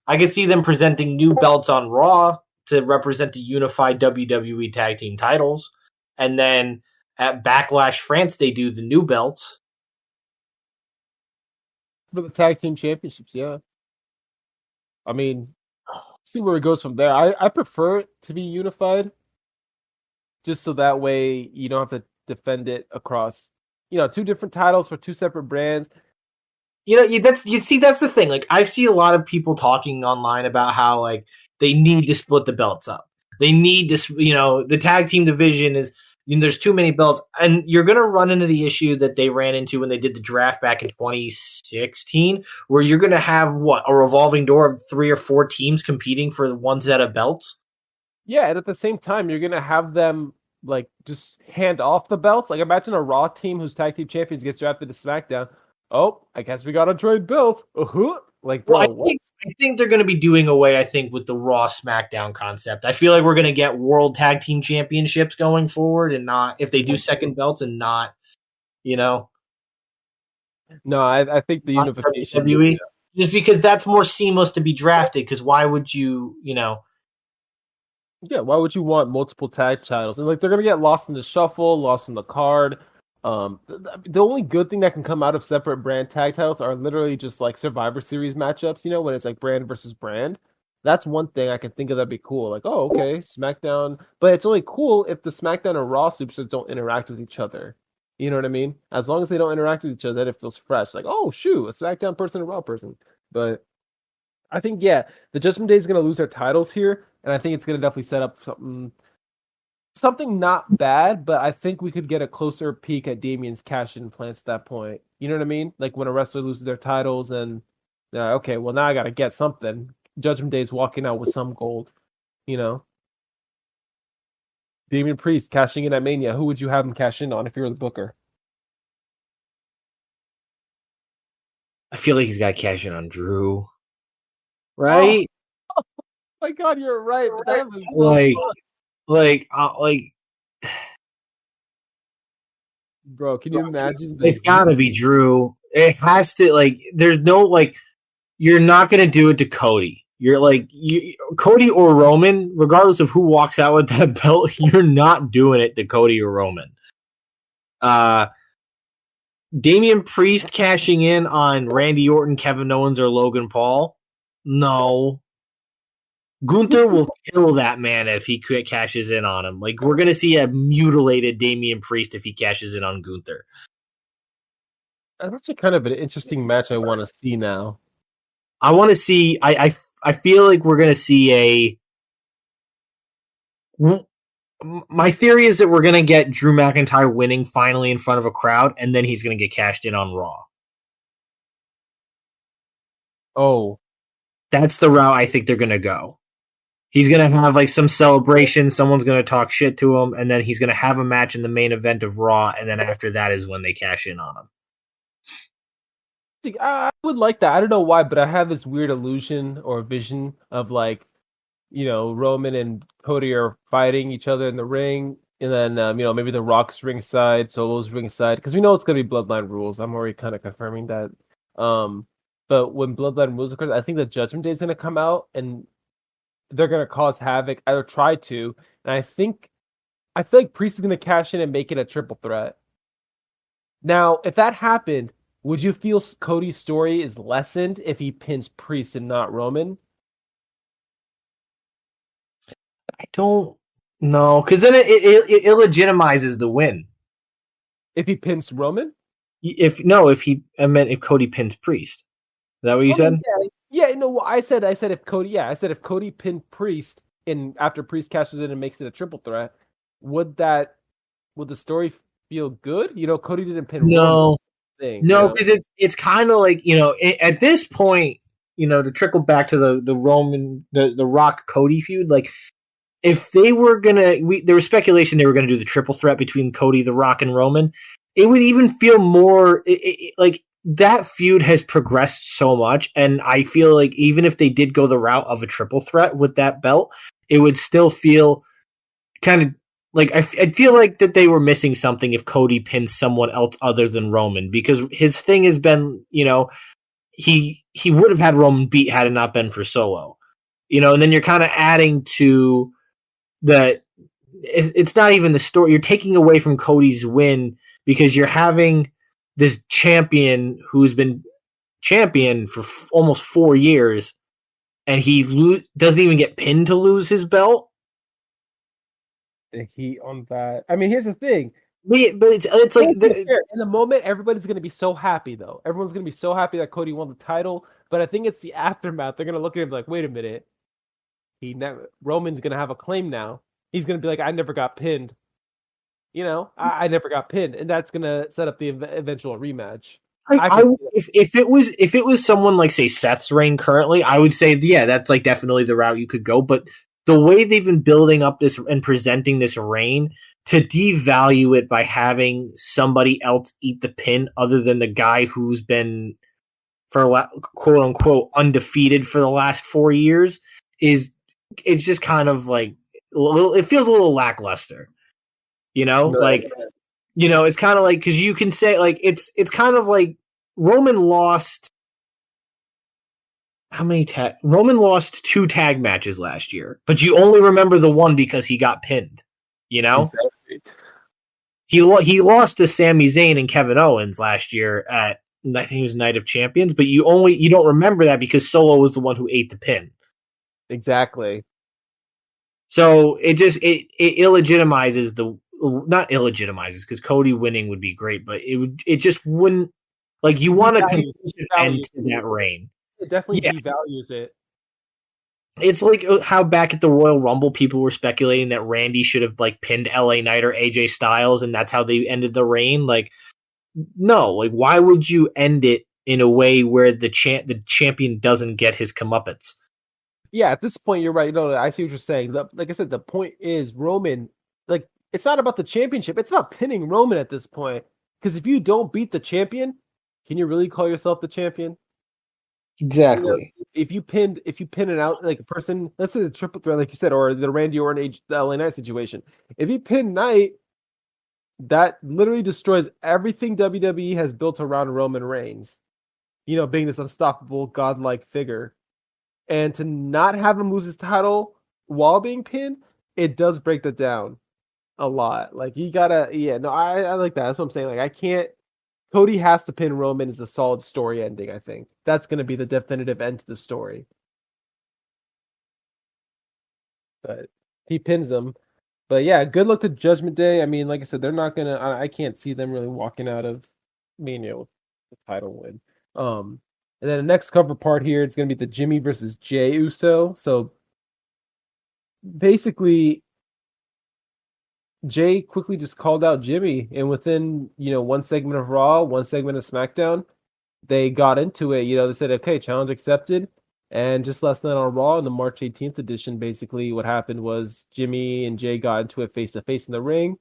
S2: I could see them presenting new belts on Raw to represent the unified WWE tag team titles, and then at Backlash France they do the new belts
S1: for the tag team championships. Yeah. I mean, see where it goes from there. I prefer it to be unified, just so that way you don't have to defend it across, 2 different titles for 2 separate brands.
S2: That's the thing. I see a lot of people talking online about how they need to split the belts up. They need this, the tag team division is. There's too many belts, and you're going to run into the issue that they ran into when they did the draft back in 2016, where you're going to have a revolving door of 3 or 4 teams competing for the one set of belts.
S1: Yeah, and at the same time, you're going to have them just hand off the belts. Imagine a Raw team whose tag team champions gets drafted to SmackDown. Oh, I guess we got to trade belts. Bro,
S2: I think they're going to be doing away, with the Raw SmackDown concept. I feel like we're going to get World Tag Team Championships going forward, and not if they do second belts and not,
S1: No, I think the unification.
S2: WWE, just because that's more seamless to be drafted. Because why would you,
S1: Yeah, why would you want multiple tag titles? And they're going to get lost in the shuffle, lost in the card. The only good thing that can come out of separate brand tag titles are literally just Survivor Series matchups, when it's brand versus brand. That's one thing I can think of that'd be cool. Oh, okay, SmackDown. But it's only cool if the SmackDown and Raw superstars don't interact with each other. You know what I mean? As long as they don't interact with each other, then it feels fresh. Like, oh shoot, a SmackDown person, a Raw person. But I think yeah, the Judgment Day is going to lose their titles here, and I think it's going to definitely set up something not bad. But I think we could get a closer peek at Damien's cash-in plans at that point. You know what I mean? Like when a wrestler loses their titles, and okay, well now I got to get something. Judgment Day's walking out with some gold. You know, Damian Priest cashing in at Mania. Who would you have him cash in on if you were the booker?
S2: I feel like he's got to cash in on Drew, right?
S1: Oh my God, you're right. But that was
S2: like,
S1: bro, can you imagine?
S2: It's got to be Drew. It has to. Like, there's no like. You're not going to do it to Cody. You're like Cody or Roman, regardless of who walks out with that belt. You're not doing it to Cody or Roman. Damian Priest cashing in on Randy Orton, Kevin Owens, or Logan Paul? No. Gunther will kill that man if he cashes in on him. Like, we're going to see a mutilated Damian Priest if he cashes in on Gunther.
S1: That's actually kind of an interesting match I want to see now.
S2: I want to see. I feel like we're going to see my theory is that we're going to get Drew McIntyre winning finally in front of a crowd, and then he's going to get cashed in on Raw.
S1: Oh.
S2: That's the route I think they're going to go. He's going to have like some celebration. Someone's going to talk shit to him, and then he's going to have a match in the main event of Raw, and then after that is when they cash in on him.
S1: I would like that. I don't know why, but I have this weird illusion or vision of like, Roman and Cody are fighting each other in the ring, and then maybe the Rock's ringside, Solo's ringside, because we know it's gonna be Bloodline rules. I'm already kind of confirming that. But when Bloodline rules occurs, I think the Judgment Day is gonna come out and they're gonna cause havoc, either try to, and I feel like Priest is gonna cash in and make it a triple threat. Now, if that happened, would you feel Cody's story is lessened if he pins Priest and not Roman?
S2: I don't know, because then it illegitimizes the win.
S1: If he pins Roman?
S2: If Cody pins Priest. Is that what you said?
S1: Yeah, no, I said if Cody pinned Priest and after Priest cashes in and makes it a triple threat, would the story feel good? Cody didn't pin Roman.
S2: No, because it's kind of like, at this point, to trickle back to the Roman, the Rock Cody feud, like if they were there was speculation they were gonna do the triple threat between Cody, The Rock, and Roman. It would even feel more like that feud has progressed so much, and I feel like even if they did go the route of a triple threat with that belt, it would still feel kind of like I feel like that they were missing something if Cody pins someone else other than Roman, because his thing has been, he would have had Roman beat had it not been for Solo, and then you're kind of adding to it's not even the story. You're taking away from Cody's win because you're having this champion who's been champion for almost 4 years, and he doesn't even get pinned to lose his belt.
S1: Heat on that. I mean, here's the thing.
S2: But it's like
S1: in the moment, everybody's gonna be so happy though. Everyone's gonna be so happy that Cody won the title. But I think it's the aftermath. They're gonna look at him like, wait a minute. Roman's gonna have a claim now. He's gonna be like, I never got pinned. I never got pinned, and that's gonna set up the eventual rematch.
S2: If it was someone like, say, Seth's reign currently, I would say, yeah, that's like definitely the route you could go. But the way they've been building up this and presenting this reign, to devalue it by having somebody else eat the pin other than the guy who's been, for quote unquote, undefeated for the last 4 years, it's just kind of like it feels a little lackluster. Like, it's kind of like, because you can say like it's kind of like Roman lost Roman lost 2 tag matches last year, but you only remember the one because he got pinned. Exactly. He lost to Sami Zayn and Kevin Owens last year at, I think it was Night of Champions, but you don't remember that because Solo was the one who ate the pin.
S1: Exactly.
S2: So it illegitimizes not illegitimizes, because Cody winning would be great, but it just wouldn't, like, you want a conclusive end to that reign.
S1: It definitely devalues it.
S2: It's like how back at the Royal Rumble, people were speculating that Randy should have like pinned LA Knight or AJ Styles, and that's how they ended the reign. Like, no, like, why would you end it in a way where the champion doesn't get his comeuppance?
S1: Yeah, at this point, you're right. No, I see what you're saying. Like I said, the point is Roman. Like, it's not about the championship; it's about pinning Roman at this point. Because if you don't beat the champion, can you really call yourself the champion?
S2: Exactly.
S1: You know, if you pin it out like a person, let's say the triple threat, like you said, or the Randy Orton the LA Knight situation. If you pin Knight, that literally destroys everything WWE has built around Roman Reigns. You know, being this unstoppable godlike figure. And to not have him lose his title while being pinned, it does break that down a lot. Like, you gotta, I like that. That's what I'm saying. Like, I can't. Cody has to pin Roman as a solid story ending. I think that's going to be the definitive end to the story. But he pins him. But yeah, good luck to Judgment Day. I mean, like I said, they're not gonna. I can't see them really walking out of Mania with the title win. And then the next cover part here, it's gonna be the Jimmy versus Jay Uso. So basically, Jay quickly just called out Jimmy, and within one segment of Raw, one segment of SmackDown, they got into it. They said, "Okay, challenge accepted." And just last night on Raw, in the March 18th edition, basically what happened was Jimmy and Jay got into it face to face in the ring,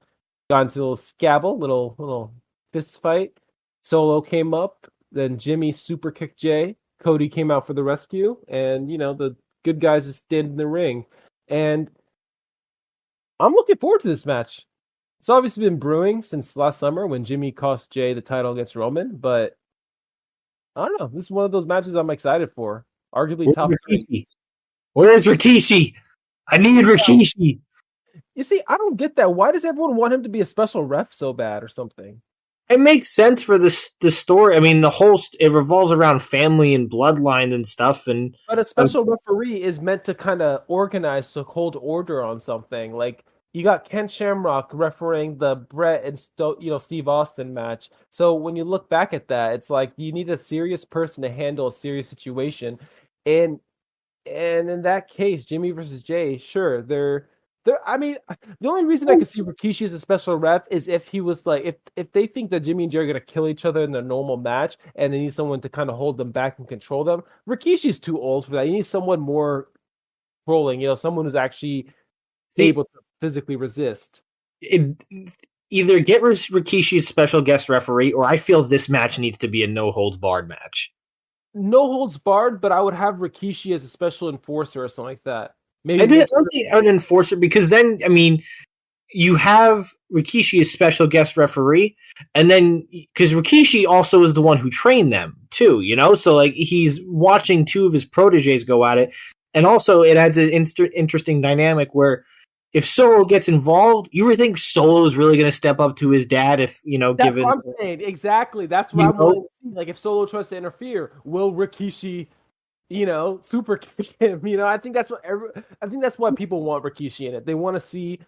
S1: got into a little scabble, little fist fight. Solo came up, then Jimmy super kicked Jay. Cody came out for the rescue, and the good guys just stand in the ring. And I'm looking forward to this match. It's obviously been brewing since last summer when Jimmy cost Jay the title against Roman, but I don't know. This is one of those matches I'm excited for. Arguably top 3.
S2: Where's Rikishi? I need Rikishi.
S1: You see, I don't get that. Why does everyone want him to be a special ref so bad or something?
S2: It makes sense for the story. I mean, it revolves around family and bloodline and stuff.
S1: But a special referee is meant to kind of organize to hold order on something. Like, you got Ken Shamrock refereeing the Brett and Steve Austin match. So when you look back at that, it's like you need a serious person to handle a serious situation. And in that case, Jimmy versus Jay, sure, I mean, the only reason I could see Rikishi as a special ref is if he was like, if they think that Jimmy and Jay are gonna kill each other in their normal match, and they need someone to kind of hold them back and control them. Rikishi's too old for that. You need someone more controlling, someone who's actually able to physically resist.
S2: Either get Rikishi's special guest referee, or I feel this match needs to be a no holds barred match.
S1: No holds barred, but I would have Rikishi as a special enforcer or something like that.
S2: Maybe an enforcer, because then, I mean, you have Rikishi as special guest referee, and then because Rikishi also is the one who trained them too, so like he's watching two of his proteges go at it, and also it adds an interesting dynamic where if Solo gets involved, you would think Solo is really going to step up to his dad if
S1: That's
S2: given.
S1: What I'm saying. Exactly. That's what I'm wanting to see. Like, if Solo tries to interfere, will Rikishi super kick him? I think that's why people want Rikishi in it. They want to see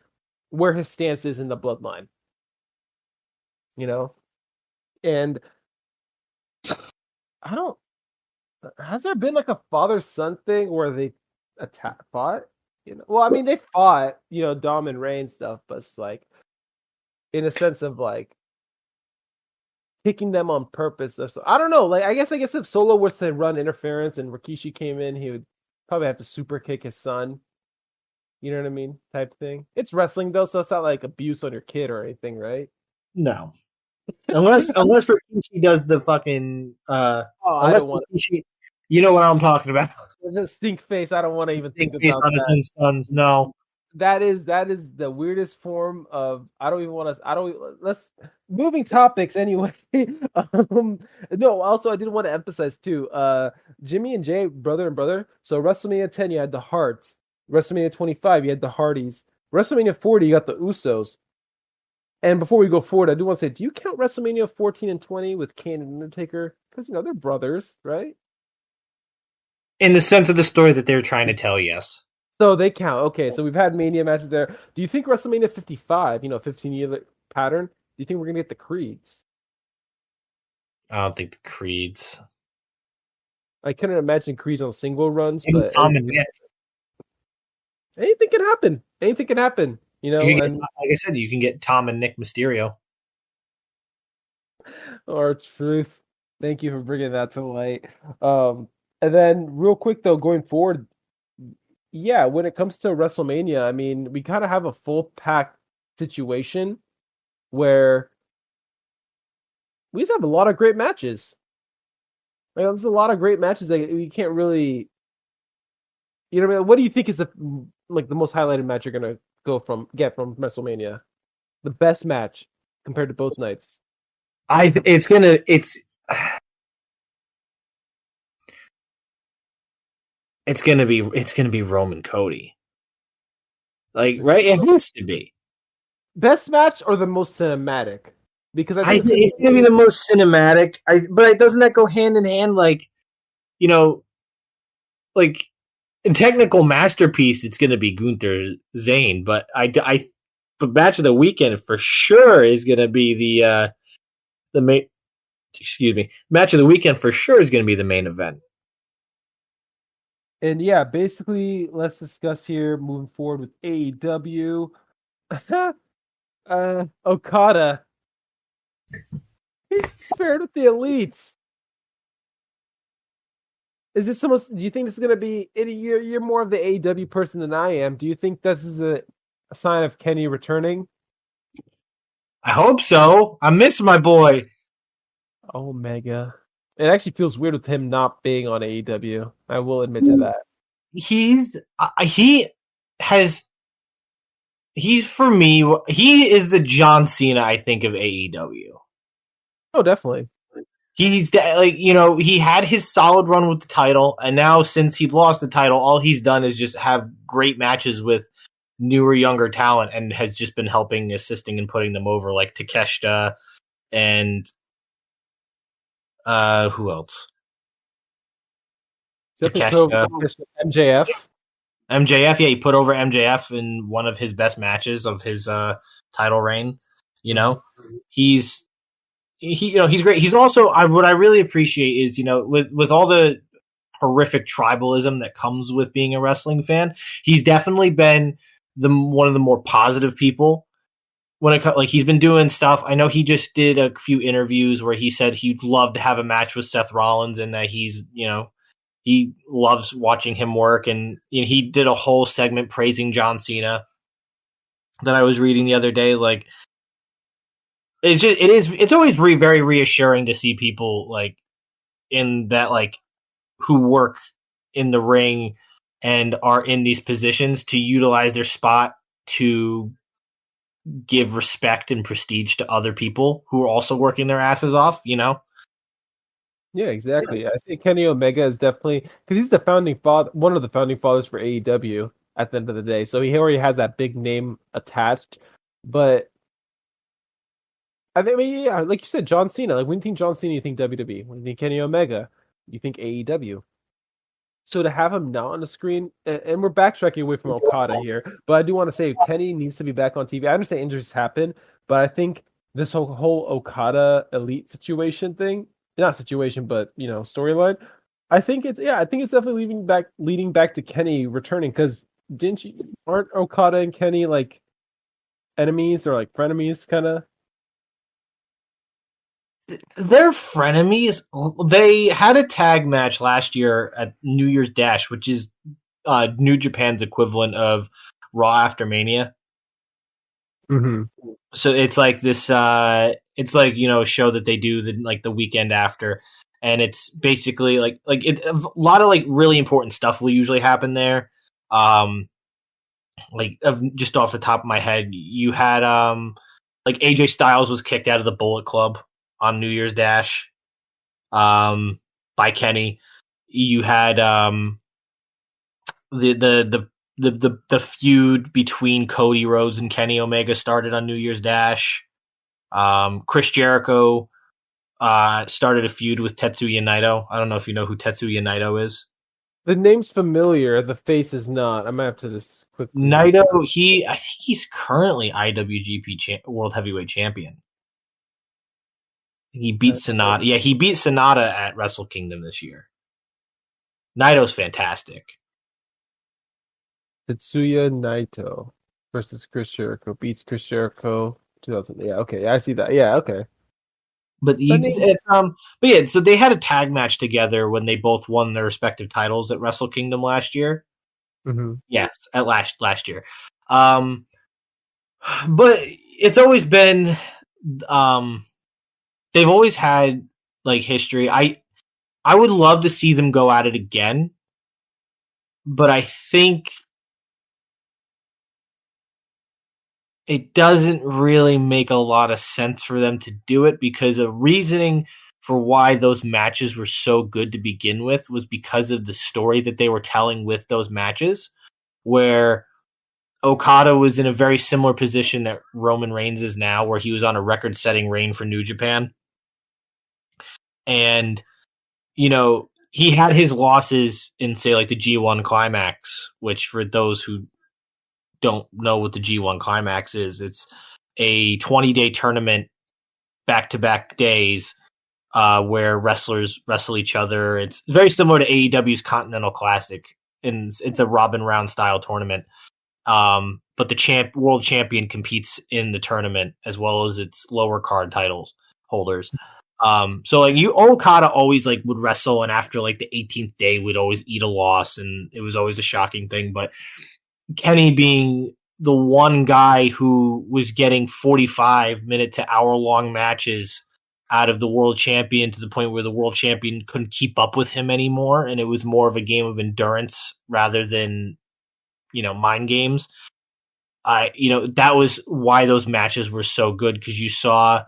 S1: where his stance is in the bloodline. And has there been like a father-son thing where they fought? Well, I mean, they fought, Dom and Ray and stuff, but it's like, in a sense of like picking them on purpose or so. I don't know. Like, I guess if Solo was to run interference and Rikishi came in, he would probably have to super kick his son. You know what I mean? Type thing. It's wrestling though, so it's not like abuse on your kid or anything, right?
S2: No. Unless Rikishi does the fucking
S1: I don't want
S2: Rikishi, you know what I'm talking about.
S1: The stink face. I don't want to even think about
S2: on
S1: that.
S2: His own sons. No.
S1: That is the weirdest form of. I don't even want to. Let's moving topics anyway. No. Also, I did want to emphasize too. Jimmy and Jay, brother and brother. So WrestleMania 10, you had the Harts. WrestleMania 25, you had the Hardys. WrestleMania 40, you got the Usos. And before we go forward, I do want to say, do you count WrestleMania 14 and 20 with Kane and Undertaker? Because they're brothers, right?
S2: In the sense of the story that they're trying to tell, yes.
S1: So they count. Okay, so we've had Mania matches there. Do you think WrestleMania 55, 15-year pattern, do you think we're going to get the Creeds?
S2: I don't think the Creeds.
S1: I couldn't imagine Creeds on single runs,
S2: Maybe
S1: but
S2: Tom and Nick.
S1: anything can happen. Anything can happen,
S2: Like I said, you can get Tom and Nick Mysterio.
S1: Or truth. Thank you for bringing that to light. And then real quick though, going forward, yeah, when it comes to WrestleMania, I mean, we kind of have a full pack situation where we just have a lot of great matches. Like, there's a lot of great matches that we can't really, what I mean? What do you think is the most highlighted match you're gonna get from WrestleMania? The best match compared to both nights.
S2: It's gonna be Roman Cody. Like, right? It has to be.
S1: Best match or the most cinematic? Because I think
S2: it's gonna be the most cinematic. But doesn't that go hand in hand? Like, like in technical masterpiece, it's gonna be Gunther Zane. But the match of the weekend for sure is gonna be the main. Excuse me, match of the weekend for sure is gonna be the main event.
S1: And yeah, basically, let's discuss here moving forward with AEW. Okada. He's paired with the elites. Is this almost? Do you think this is going to be? You're more of the AEW person than I am. Do you think this is a sign of Kenny returning?
S2: I hope so. I miss my boy.
S1: Omega. It actually feels weird with him not being on AEW. I will admit to that.
S2: He's for me. He is the John Cena, I think, of AEW.
S1: Oh, definitely.
S2: He's he had his solid run with the title, and now since he lost the title, all he's done is just have great matches with newer, younger talent, and has just been helping, assisting, and putting them over, like Takeshita and who else?
S1: Takeshita. MJF.
S2: MJF, yeah, he put over MJF in one of his best matches of his title reign. He's great. He's also what I really appreciate is with all the horrific tribalism that comes with being a wrestling fan, he's definitely been one of the more positive people. When he's been doing stuff. I know he just did a few interviews where he said he'd love to have a match with Seth Rollins, and that he's he loves watching him work, and he did a whole segment praising John Cena that I was reading the other day. Like, it's always very reassuring to see people like in that, like, who work in the ring and are in these positions to utilize their spot to give respect and prestige to other people who are also working their asses off.
S1: Yeah, exactly. I think Kenny Omega is definitely, because he's the founding father, one of the founding fathers for AEW at the end of the day. So he already has that big name attached. But I think, yeah, like you said, John Cena. Like, when you think John Cena, you think WWE. When you think Kenny Omega, you think AEW. So to have him not on the screen, and we're backtracking away from Okada here, but I do want to say Kenny needs to be back on TV. I understand injuries happen, but I think this whole Okada elite situation thing, not situation, but storyline, I think it's definitely leading back to Kenny returning, because aren't Okada and Kenny like enemies or like frenemies kind of?
S2: They're frenemies. They had a tag match last year at New Year's Dash, which is New Japan's equivalent of Raw after Mania.
S1: Mm-hmm.
S2: So it's like this. It's like a show that they do the weekend after, and it's basically like a lot of like really important stuff will usually happen there. Just off the top of my head, you had like AJ Styles was kicked out of the Bullet Club on New Year's Dash by Kenny. You had the feud between Cody Rhodes and Kenny Omega started on New Year's Dash. Chris Jericho started a feud with Tetsuya Naito. I don't know if you know who Tetsuya Naito is.
S1: The name's familiar. The face is not. I might have to just quickly look.
S2: Naito, I think he's currently IWGP World Heavyweight Champion. He beat Sonata. Yeah, he beat Sonata at Wrestle Kingdom this year. Naito's fantastic.
S1: Tetsuya Naito versus Chris Jericho beats Chris Jericho 2000. Yeah, okay, I see that. Yeah, okay.
S2: But yeah, so they had a tag match together when they both won their respective titles at Wrestle Kingdom last year.
S1: Mm-hmm.
S2: Yes, at last year. But it's always been, they've always had like history. I would love to see them go at it again, but I think it doesn't really make a lot of sense for them to do it, because a reasoning for why those matches were so good to begin with was because of the story that they were telling with those matches, where Okada was in a very similar position that Roman Reigns is now, where he was on a record-setting reign for New Japan. And, he had his losses in, say, like the G1 Climax, which for those who don't know what the G1 Climax is, it's a 20-day tournament, back-to-back days, where wrestlers wrestle each other. It's very similar to AEW's Continental Classic, and it's a Robin Round style tournament. But the world champion competes in the tournament as well as its lower card titles holders. So like Okada always like would wrestle, and after like the 18th day would always eat a loss, and it was always a shocking thing. But Kenny being the one guy who was getting 45-minute to hour-long matches out of the world champion, to the point where the world champion couldn't keep up with him anymore, and it was more of a game of endurance rather than, mind games. That was why those matches were so good, because you saw,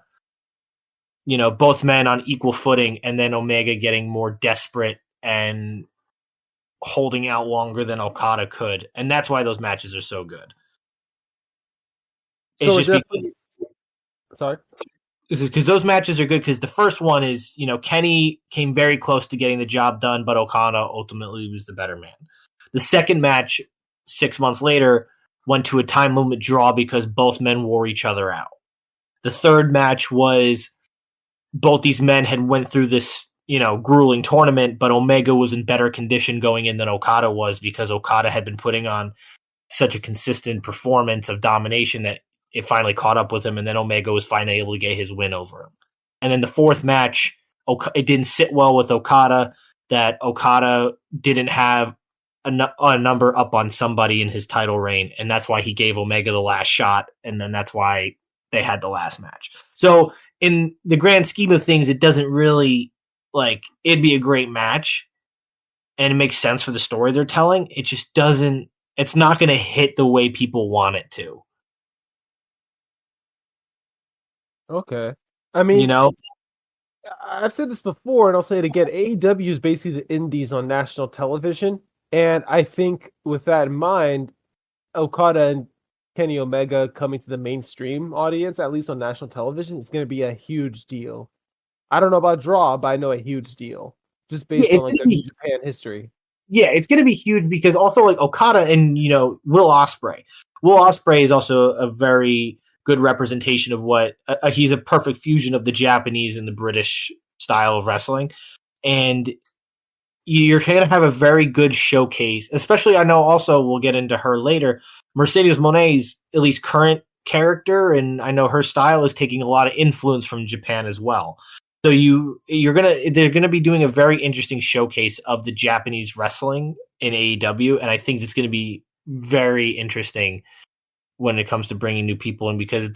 S2: both men on equal footing, and then Omega getting more desperate and holding out longer than Okada could, and that's why those matches are so good. It's just because,
S1: sorry.
S2: This is because those matches are good, because the first one is, Kenny came very close to getting the job done, but Okada ultimately was the better man. The second match, 6 months later, went to a time limit draw because both men wore each other out. The third match was both these men had went through this, grueling tournament, but Omega was in better condition going in than Okada was, because Okada had been putting on such a consistent performance of domination that it finally caught up with him, and then Omega was finally able to get his win over him. And then the fourth match, it didn't sit well with Okada, that Okada didn't have a number up on somebody in his title reign, and that's why he gave Omega the last shot, and then that's why they had the last match. So in the grand scheme of things, it doesn't really, it'd be a great match, and it makes sense for the story they're telling. It just doesn't, it's not going to hit the way people want it to.
S1: Okay. I mean, I've said this before, and I'll say it again. AEW is basically the indies on national television, and I think with that in mind, Okada and Kenny Omega coming to the mainstream audience, at least on national television, is going to be a huge deal. I don't know about draw, but I know a huge deal, just based on like their New Japan history.
S2: Yeah, it's going to be huge, because also like Okada and, Will Ospreay. Will Ospreay is also a very good representation of what he's a perfect fusion of the Japanese and the British style of wrestling. And you're going to have a very good showcase, especially, I know also we'll get into her later, Mercedes Moné's at least current character, and I know her style is taking a lot of influence from Japan as well. So they're gonna be doing a very interesting showcase of the Japanese wrestling in AEW, and I think it's going to be very interesting when it comes to bringing new people in, because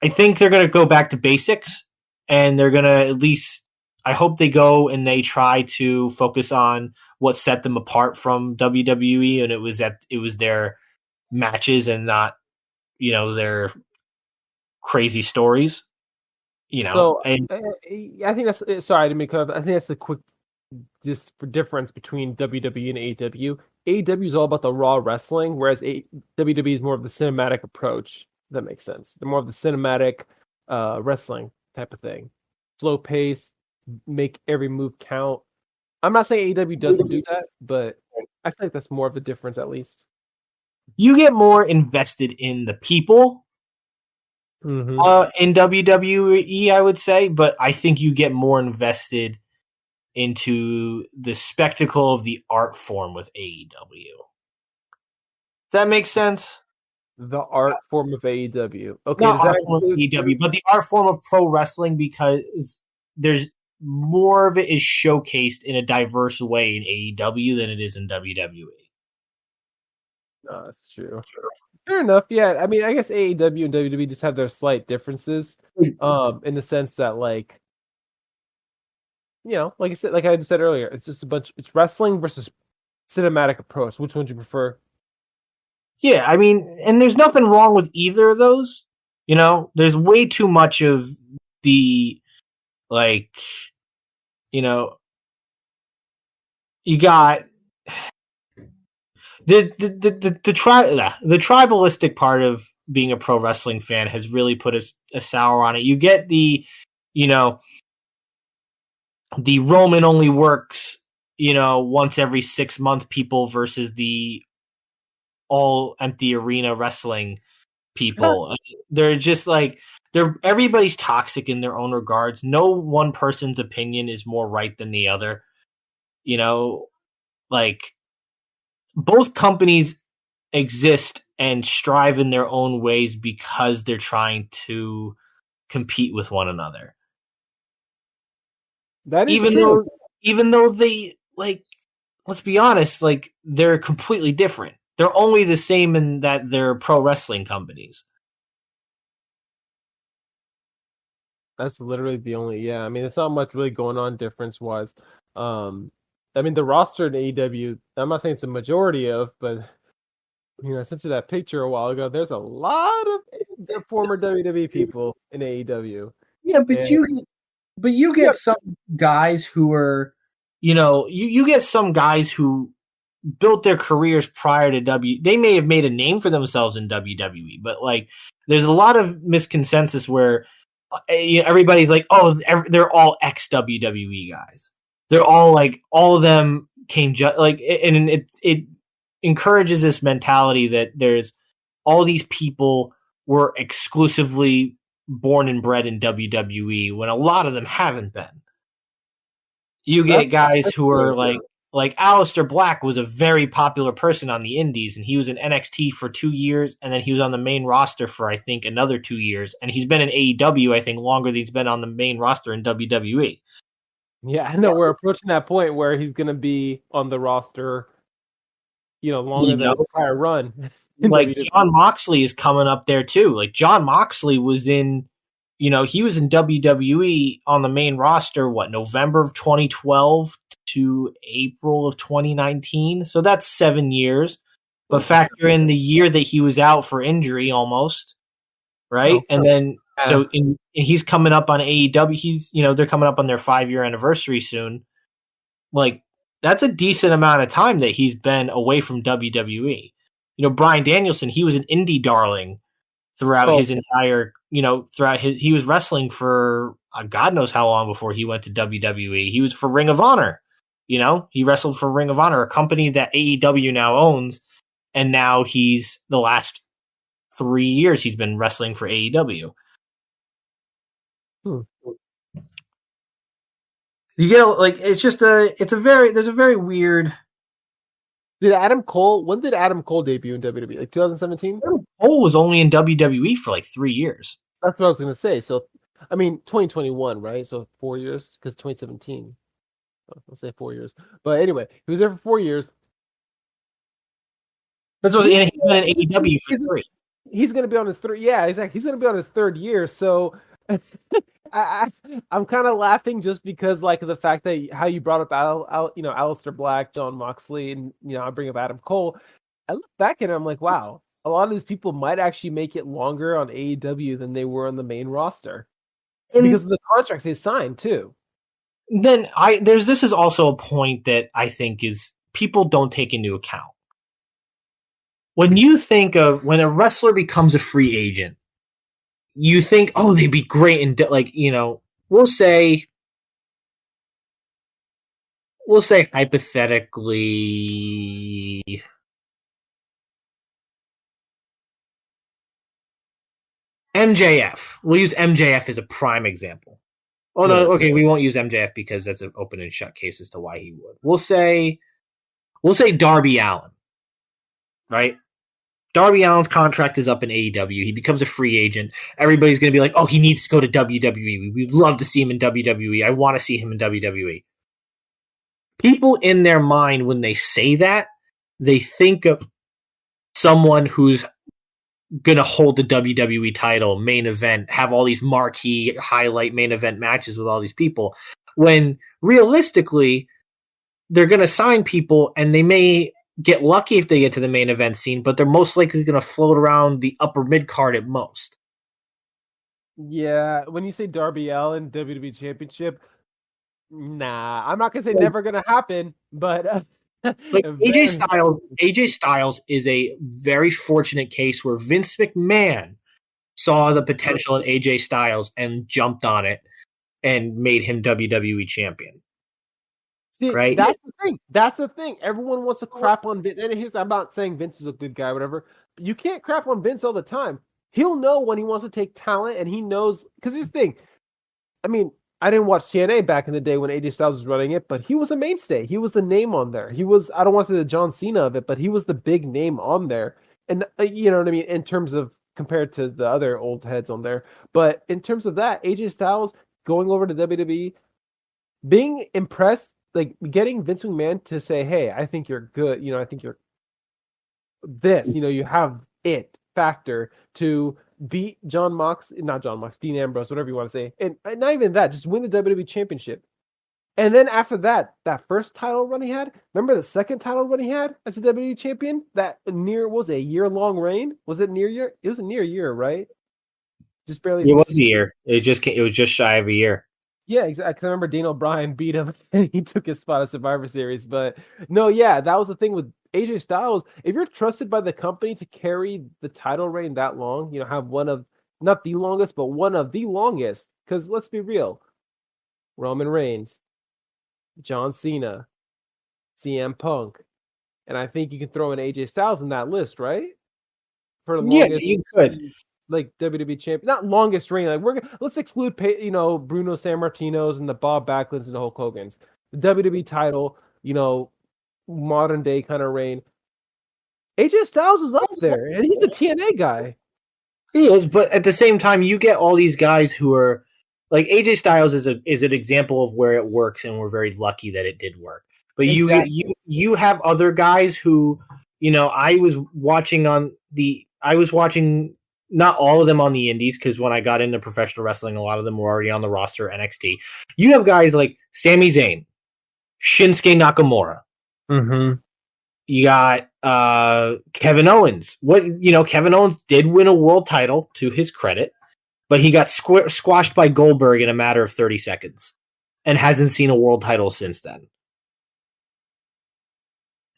S2: I think they're going to go back to basics, and they're going to, at least, I hope they go and they try to focus on what set them apart from WWE, and it was their matches and not, their crazy stories.
S1: So I think that's, sorry, I didn't make up. I think that's the quick difference between WWE and AEW. AEW is all about the raw wrestling, whereas WWE is more of the cinematic approach. That makes sense. They're more of the cinematic wrestling type of thing. Slow pace, make every move count. I'm not saying AEW doesn't do that, but I feel like that's more of a difference at least.
S2: You get more invested in the people in WWE, I would say, but I think you get more invested into the spectacle of the art form with AEW. Does that make sense?
S1: The art form of AEW. Okay,
S2: Not
S1: does that
S2: art form of AEW, but the art form of pro wrestling, because there's more of it is showcased in a diverse way in AEW than it is in WWE.
S1: No, that's true. Fair enough. Yeah, I mean, I guess AEW and WWE just have their slight differences, in the sense that, like, like I said, like I just said earlier, it's just it's wrestling versus cinematic approach. Which one do you prefer?
S2: Yeah, I mean, and there's nothing wrong with either of those. There's way too much of the, like, you got the tribalistic part of being a pro wrestling fan has really put a sour on it. You get the Roman only works once every 6 month people versus the all empty arena wrestling people. They're just like, everybody's toxic in their own regards. No one person's opinion is more right than the other. Like, both companies exist and strive in their own ways because they're trying to compete with one another.
S1: That is true.
S2: Even though they, like, let's be honest, like, they're completely different. They're only the same in that they're pro wrestling companies.
S1: That's literally the only. Yeah, I mean, there's not much really going on difference wise. I mean, the roster in AEW, I'm not saying it's a majority of, but I sent you that picture a while ago. There's a lot of former WWE people in AEW.
S3: Yeah, but you get some guys who are,
S2: you get some guys who built their careers prior to they may have made a name for themselves in WWE, but, like, there's a lot of misconsensus where everybody's like, oh, they're all ex WWE guys. They're all, like, all of them came and it encourages this mentality that there's all these people were exclusively born and bred in WWE when a lot of them haven't been. You get guys who are like Aleister Black was a very popular person on the indies, and he was in NXT for 2 years, and then he was on the main roster for, I think, another 2 years, and he's been in AEW, I think, longer than he's been on the main roster in WWE.
S1: Yeah, I know. We're approaching that point where he's going to be on the roster, longer than his entire run.
S2: Like, Jon Moxley is coming up there too. Like, Jon Moxley was in, he was in WWE on the main roster, November of 2012 to April of 2019. So that's 7 years. But factor in the year that he was out for injury almost, right? Oh, and then, he's coming up on AEW. They're coming up on their 5-year anniversary soon. Like, that's a decent amount of time that he's been away from WWE. Bryan Danielson, he was an indie darling throughout his entire, he was wrestling for God knows how long before he went to WWE. He was for Ring of Honor. He wrestled for Ring of Honor, a company that AEW now owns. And now he's, the last 3 years, he's been wrestling for AEW. You get, like, there's a very weird.
S1: When did Adam Cole debut in WWE? Like 2017?
S2: Adam Cole was only in WWE for like 3 years.
S1: That's what I was going to say. So, I mean, 2021, right? So 4 years, because 2017. Let's say 4 years. But anyway, he was there for 4 years.
S2: That's what he's been in AEW for 3.
S1: He's going to be on his third. Yeah, exactly. He's going to be on his 3rd year. So I'm kind of laughing just because, like, the fact that how you brought up Aleister Black, Jon Moxley, and I bring up Adam Cole. I look back at it, I'm like, wow, a lot of these people might actually make it longer on AEW than they were on the main roster because of the contracts they signed too.
S2: Then this is also a point that I think is people don't take into account. When you think of when a wrestler becomes a free agent, you think, oh, they'd be great. And we'll say we'll say hypothetically MJF. We'll use MJF as a prime example. Oh no, okay, we won't use MJF because that's an open and shut case as to why he would. We'll say Darby Allin, right? Darby Allin's contract is up in AEW. He becomes a free agent. Everybody's going to be like, "Oh, he needs to go to WWE. We'd love to see him in WWE. I want to see him in WWE." People in their mind, when they say that, they think of someone who's going to hold the WWE title, main event, have all these marquee highlight main event matches with all these people, when realistically, they're going to sign people and they may get lucky if they get to the main event scene, but they're most likely going to float around the upper mid card at most.
S1: Yeah, when you say Darby Allin, WWE Championship, nah, I'm not going to say never going to happen, but...
S2: Like AJ Styles is a very fortunate case where Vince McMahon saw the potential in AJ Styles and jumped on it and made him WWE champion.
S1: See,
S2: right?
S1: That's the thing. That's the thing. Everyone wants to crap on Vince. And I'm not saying Vince is a good guy or whatever, but you can't crap on Vince all the time. He'll know when he wants to take talent, and he knows, because his thing, I mean, I didn't watch TNA back in the day when AJ Styles was running it, but he was a mainstay. He was the name on there. He was, I don't want to say the John Cena of it, but he was the big name on there. And you know what I mean? In terms of compared to the other old heads on there. But in terms of that, AJ Styles going over to WWE, being impressed, like getting Vince McMahon to say, "Hey, I think you're good. You know, I think you're this. You know, you have it factor to beat Dean Ambrose, whatever you want to say, and not even that, just win the WWE Championship." And then after that first title run he had, remember the second title run he had as a WWE champion? That was a year-long reign. Was it near year? It was a near year, right? Just barely.
S2: It was a year. It was just shy of a year.
S1: Yeah, exactly. I remember Daniel Bryan beat him and he took his spot at Survivor Series. But no, yeah, that was the thing with AJ Styles. If you're trusted by the company to carry the title reign that long, you know, have one of, not the longest, but one of the longest. Because let's be real, Roman Reigns, John Cena, CM Punk, and I think you can throw in AJ Styles in that list, right? For the longest,
S2: you could.
S1: Like WWE champion, not longest reign. Like let's exclude, Bruno Sammartino's and the Bob Backlunds and the Hulk Hogan's. The WWE title, modern day kind of reign. AJ Styles is up there, and he's the TNA guy.
S2: He is, but at the same time, you get all these guys who are like AJ Styles is an example of where it works, and we're very lucky that it did work. But exactly. you have other guys who, I was watching not all of them on the indies, because when I got into professional wrestling, a lot of them were already on the roster NXT. You have guys like Sami Zayn, Shinsuke Nakamura.
S1: Mm-hmm.
S2: You got Kevin Owens. Kevin Owens did win a world title, to his credit, but he got squashed by Goldberg in a matter of 30 seconds and hasn't seen a world title since then.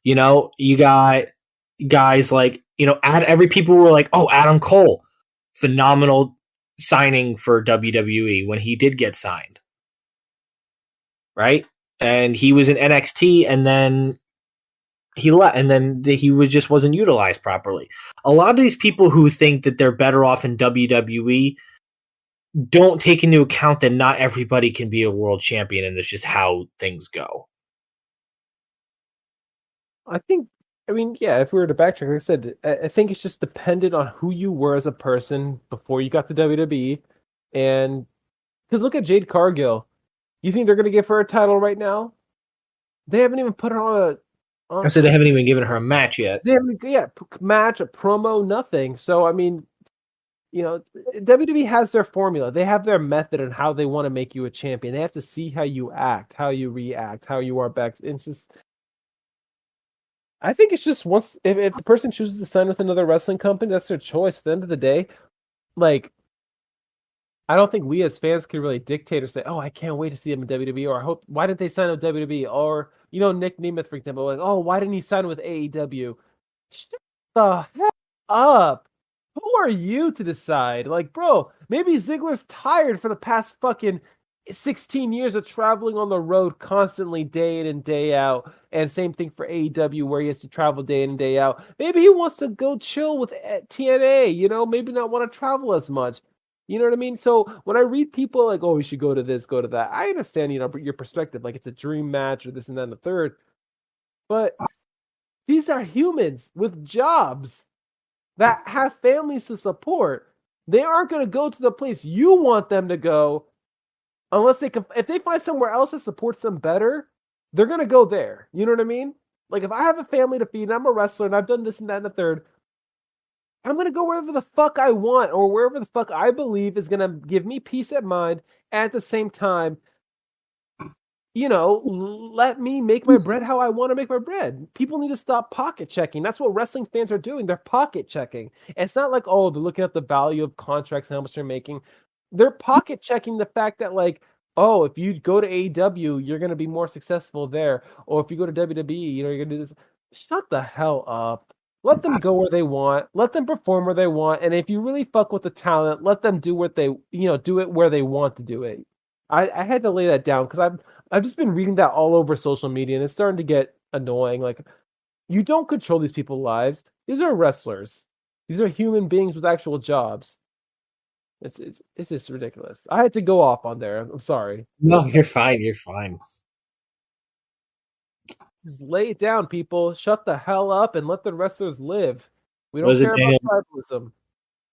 S2: You got guys like, every people were like, "Oh, Adam Cole, phenomenal signing for WWE," when he did get signed, right? And he was in NXT, and then he left, and then he wasn't utilized properly. A lot of these people who think that they're better off in WWE don't take into account that not everybody can be a world champion, and that's just how things go.
S1: If we were to backtrack, like I said, I think it's just dependent on who you were as a person before you got to WWE. And because look at Jade Cargill. You think they're going to give her a title right now? They haven't even put her on
S2: I said they haven't even given her a match yet.
S1: They haven't, match, a promo, nothing. So, WWE has their formula. They have their method on how they want to make you a champion. They have to see how you act, how you react, how you are back. It's just... I think it's just once if the person chooses to sign with another wrestling company, that's their choice. At the end of the day, like, I don't think we as fans can really dictate or say, "Oh, I can't wait to see him in WWE," or "I hope, why didn't they sign with WWE?" Or Nick Nemeth, for example, like, "Oh, why didn't he sign with AEW?" Shut the heck up! Who are you to decide? Like, bro, maybe Ziggler's tired for the past fucking 16 years of traveling on the road constantly day in and day out. And same thing for AEW where he has to travel day in and day out. Maybe he wants to go chill with TNA, maybe not want to travel as much. You know what I mean? So when I read people like, oh, we should go to this, go to that, I understand, your perspective. Like it's a dream match or this and that and the third. But these are humans with jobs that have families to support. They aren't going to go to the place you want them to go unless they can. If they find somewhere else that supports them better, they're going to go there. You know what I mean? Like if I have a family to feed and I'm a wrestler and I've done this and that and the third, I'm going to go wherever the fuck I want or wherever the fuck I believe is going to give me peace of mind. And at the same time, let me make my bread how I want to make my bread. People need to stop pocket checking. That's what wrestling fans are doing. They're pocket checking. It's not like, oh, they're looking at the value of contracts and how much they're making. They're pocket checking the fact that, like, oh, if you go to AEW, you're going to be more successful there. Or if you go to WWE, you're going to do this. Shut the hell up. Let them go where they want. Let them perform where they want. And if you really fuck with the talent, let them do what they, do it where they want to do it. I had to lay that down because I've just been reading that all over social media, and it's starting to get annoying. Like, you don't control these people's lives. These are wrestlers. These are human beings with actual jobs. It's just ridiculous. I had to go off on there. I'm sorry.
S2: No, you're fine. You're fine.
S1: Just lay it down, people. Shut the hell up and let the wrestlers live. We don't care about tribalism.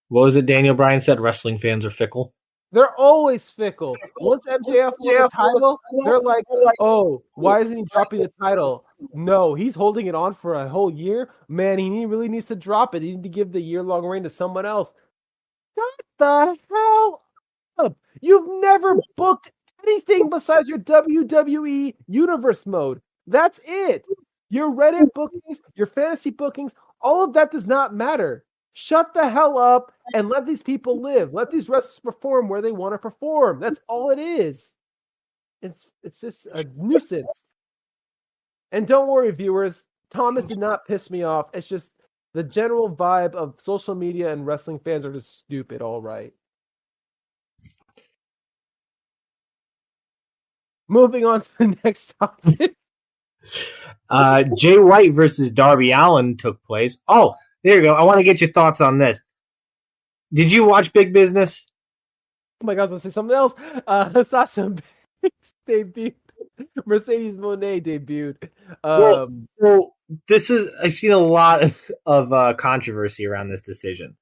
S2: What was it Daniel Bryan said? Wrestling fans are fickle.
S1: They're always fickle. Once MJF won the title, they're like, oh, why isn't he dropping the title? No, he's holding it on for a whole year. Man, he really needs to drop it. He needs to give the year-long reign to someone else. Shut the hell up. You've never booked anything besides your WWE Universe mode. That's it. Your Reddit bookings, your fantasy bookings, all of that does not matter. Shut the hell up and let these people live. Let these wrestlers perform where they want to perform. That's all it is. It's just a nuisance. And don't worry, viewers. Thomas did not piss me off. It's just the general vibe of social media and wrestling fans are just stupid, all right. Moving on to the next topic.
S2: Jay White versus Darby Allin took place. Oh, there you go. I want to get your thoughts on this. Did you watch Big Business?
S1: Oh my God, I was going to say something else. Sasha Banks debuted. Mercedes Mone debuted.
S2: Well, I've seen a lot of controversy around this decision.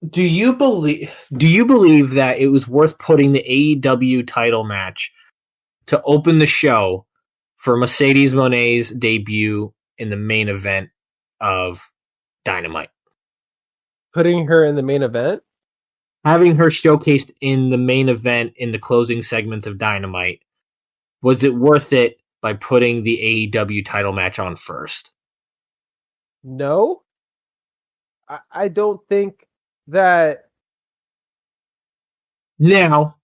S2: Do you believe that it was worth putting the AEW title match to open the show for Mercedes Moné's debut in the main event of Dynamite?
S1: Putting her in the main event?
S2: Having her showcased in the main event in the closing segments of Dynamite. Was it worth it by putting the AEW title match on first?
S1: No. I don't think that...
S2: Now.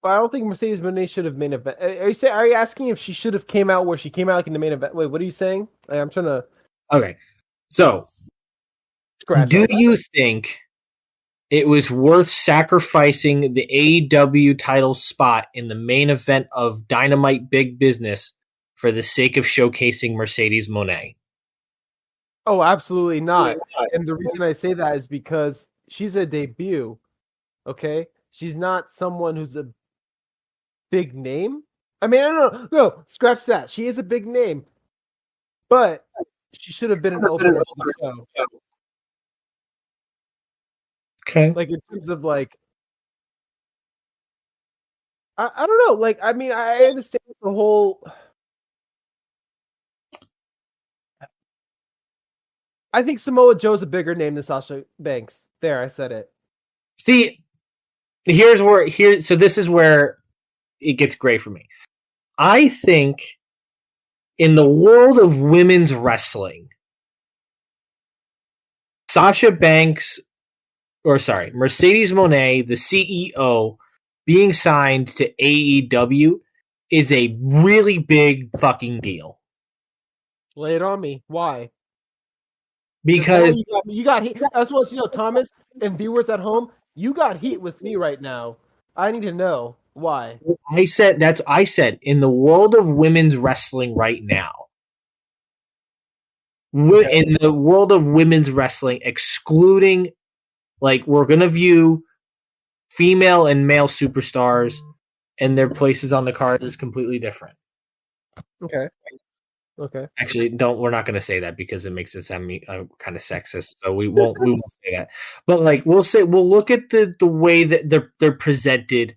S1: I don't think Mercedes Moné should have main event. Are you asking if she should have came out where she came out like in the main event? Wait, what are you saying? I'm trying to...
S2: Okay. So, do you think it was worth sacrificing the AEW title spot in the main event of Dynamite Big Business for the sake of showcasing Mercedes Moné?
S1: Oh, absolutely not. And the reason I say that is because she's a debut, okay? She's not someone who's a big name. I mean, I don't know. No, scratch that. She is a big name. But she should have been an opener of the show.
S2: Okay.
S1: Like, in terms of, like... I don't know. Like, I mean, I understand the whole... I think Samoa Joe's a bigger name than Sasha Banks. There, I said it.
S2: See, so this is where it gets great for me. I think in the world of women's wrestling, Mercedes Moné, the CEO, being signed to AEW is a really big fucking deal.
S1: Lay it on me. Why?
S2: Because
S1: you got heat. As well as Thomas and viewers at home, you got heat with me right now I need to know why.
S2: I said in the world of women's wrestling right now, in the world of women's wrestling, excluding, like, we're going to view female and male superstars and their places on the card is completely different.
S1: Okay.
S2: Actually, we're not going to say that because it makes it sound kind of sexist. So we won't say that. But like we'll look at the way that they're presented,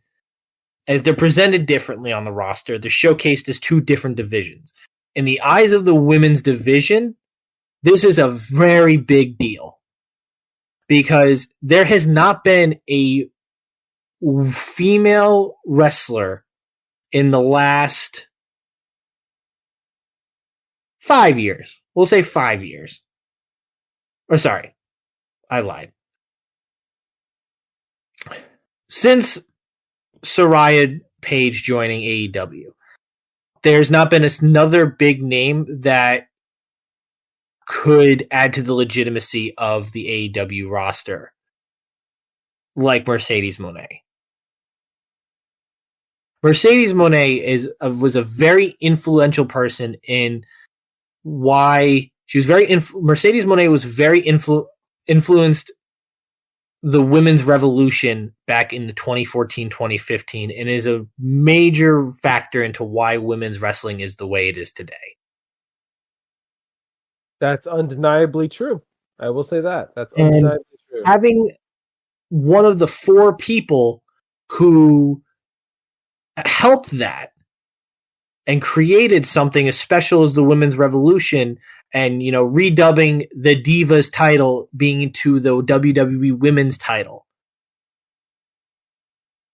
S2: as they're presented differently on the roster. They're showcased as two different divisions. In the eyes of the women's division, this is a very big deal because there has not been a female wrestler in the last 5 years. We'll say 5 years. Or sorry, I lied. Since Soraya Page joining AEW, there's not been another big name that could add to the legitimacy of the AEW roster like Mercedes Mone. Mercedes Mone was a very influential person in why she was very Mercedes Mone was very influenced the women's revolution back in the 2014-2015 and is a major factor into why women's wrestling is the way it is today.
S1: That's undeniably true. I will say that. That's undeniably true.
S2: Having one of the 4 people who helped that and created something as special as the women's revolution, and redubbing the Divas title being into the WWE women's title,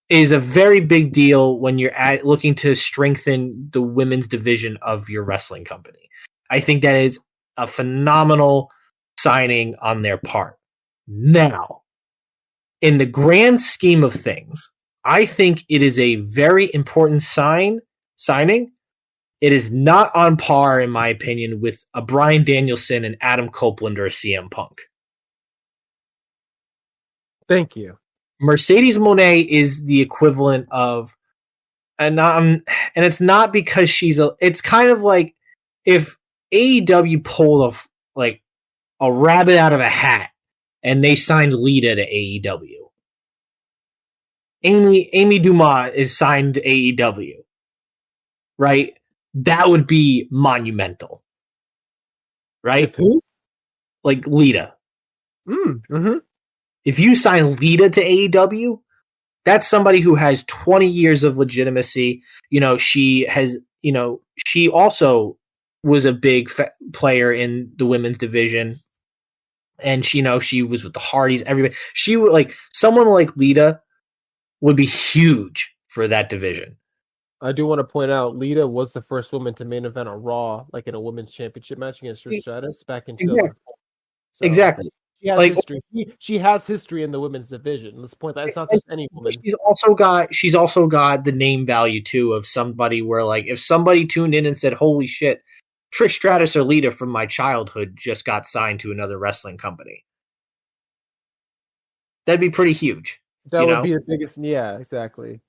S2: is a very big deal when you're looking to strengthen the women's division of your wrestling company. I think that is a phenomenal signing on their part. Now, in the grand scheme of things, I think it is a very important signing. It is not on par, in my opinion, with a Bryan Danielson and Adam Copeland or a CM Punk.
S1: Thank you.
S2: Mercedes Mone is the equivalent of, and it's not because it's kind of like if AEW pulled a rabbit out of a hat and they signed Lita to AEW. Amy Dumas is signed to AEW, right? That would be monumental, right?
S1: Who?
S2: Like Lita.
S1: Mm-hmm. If
S2: you sign Lita to AEW, that's somebody who has 20 years of legitimacy. She has, she also was a big player in the women's division, and she was with the Hardys. Everybody, she would someone like Lita would be huge for that division.
S1: I do want to point out, Lita was the first woman to main event on Raw, like in a women's championship match against Trish Stratus back in 2004.
S2: So exactly.
S1: She has history. She has history in the women's division. Let's point that it's not just any woman.
S2: She's also got the name value too of somebody where if somebody tuned in and said, "Holy shit, Trish Stratus or Lita from my childhood just got signed to another wrestling company," that'd be pretty huge.
S1: That would be the biggest. Yeah, exactly.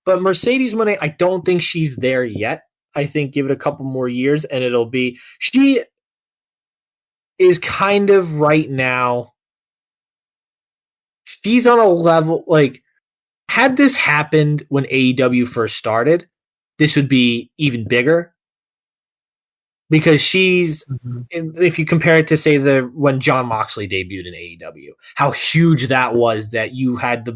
S2: But Mercedes Mone, I don't think she's there yet. I think give it a couple more years and it'll be. She is kind of right now. She's on a level had this happened when AEW first started, this would be even bigger. Because she's, if you compare it to say when Jon Moxley debuted in AEW, how huge that was. That you had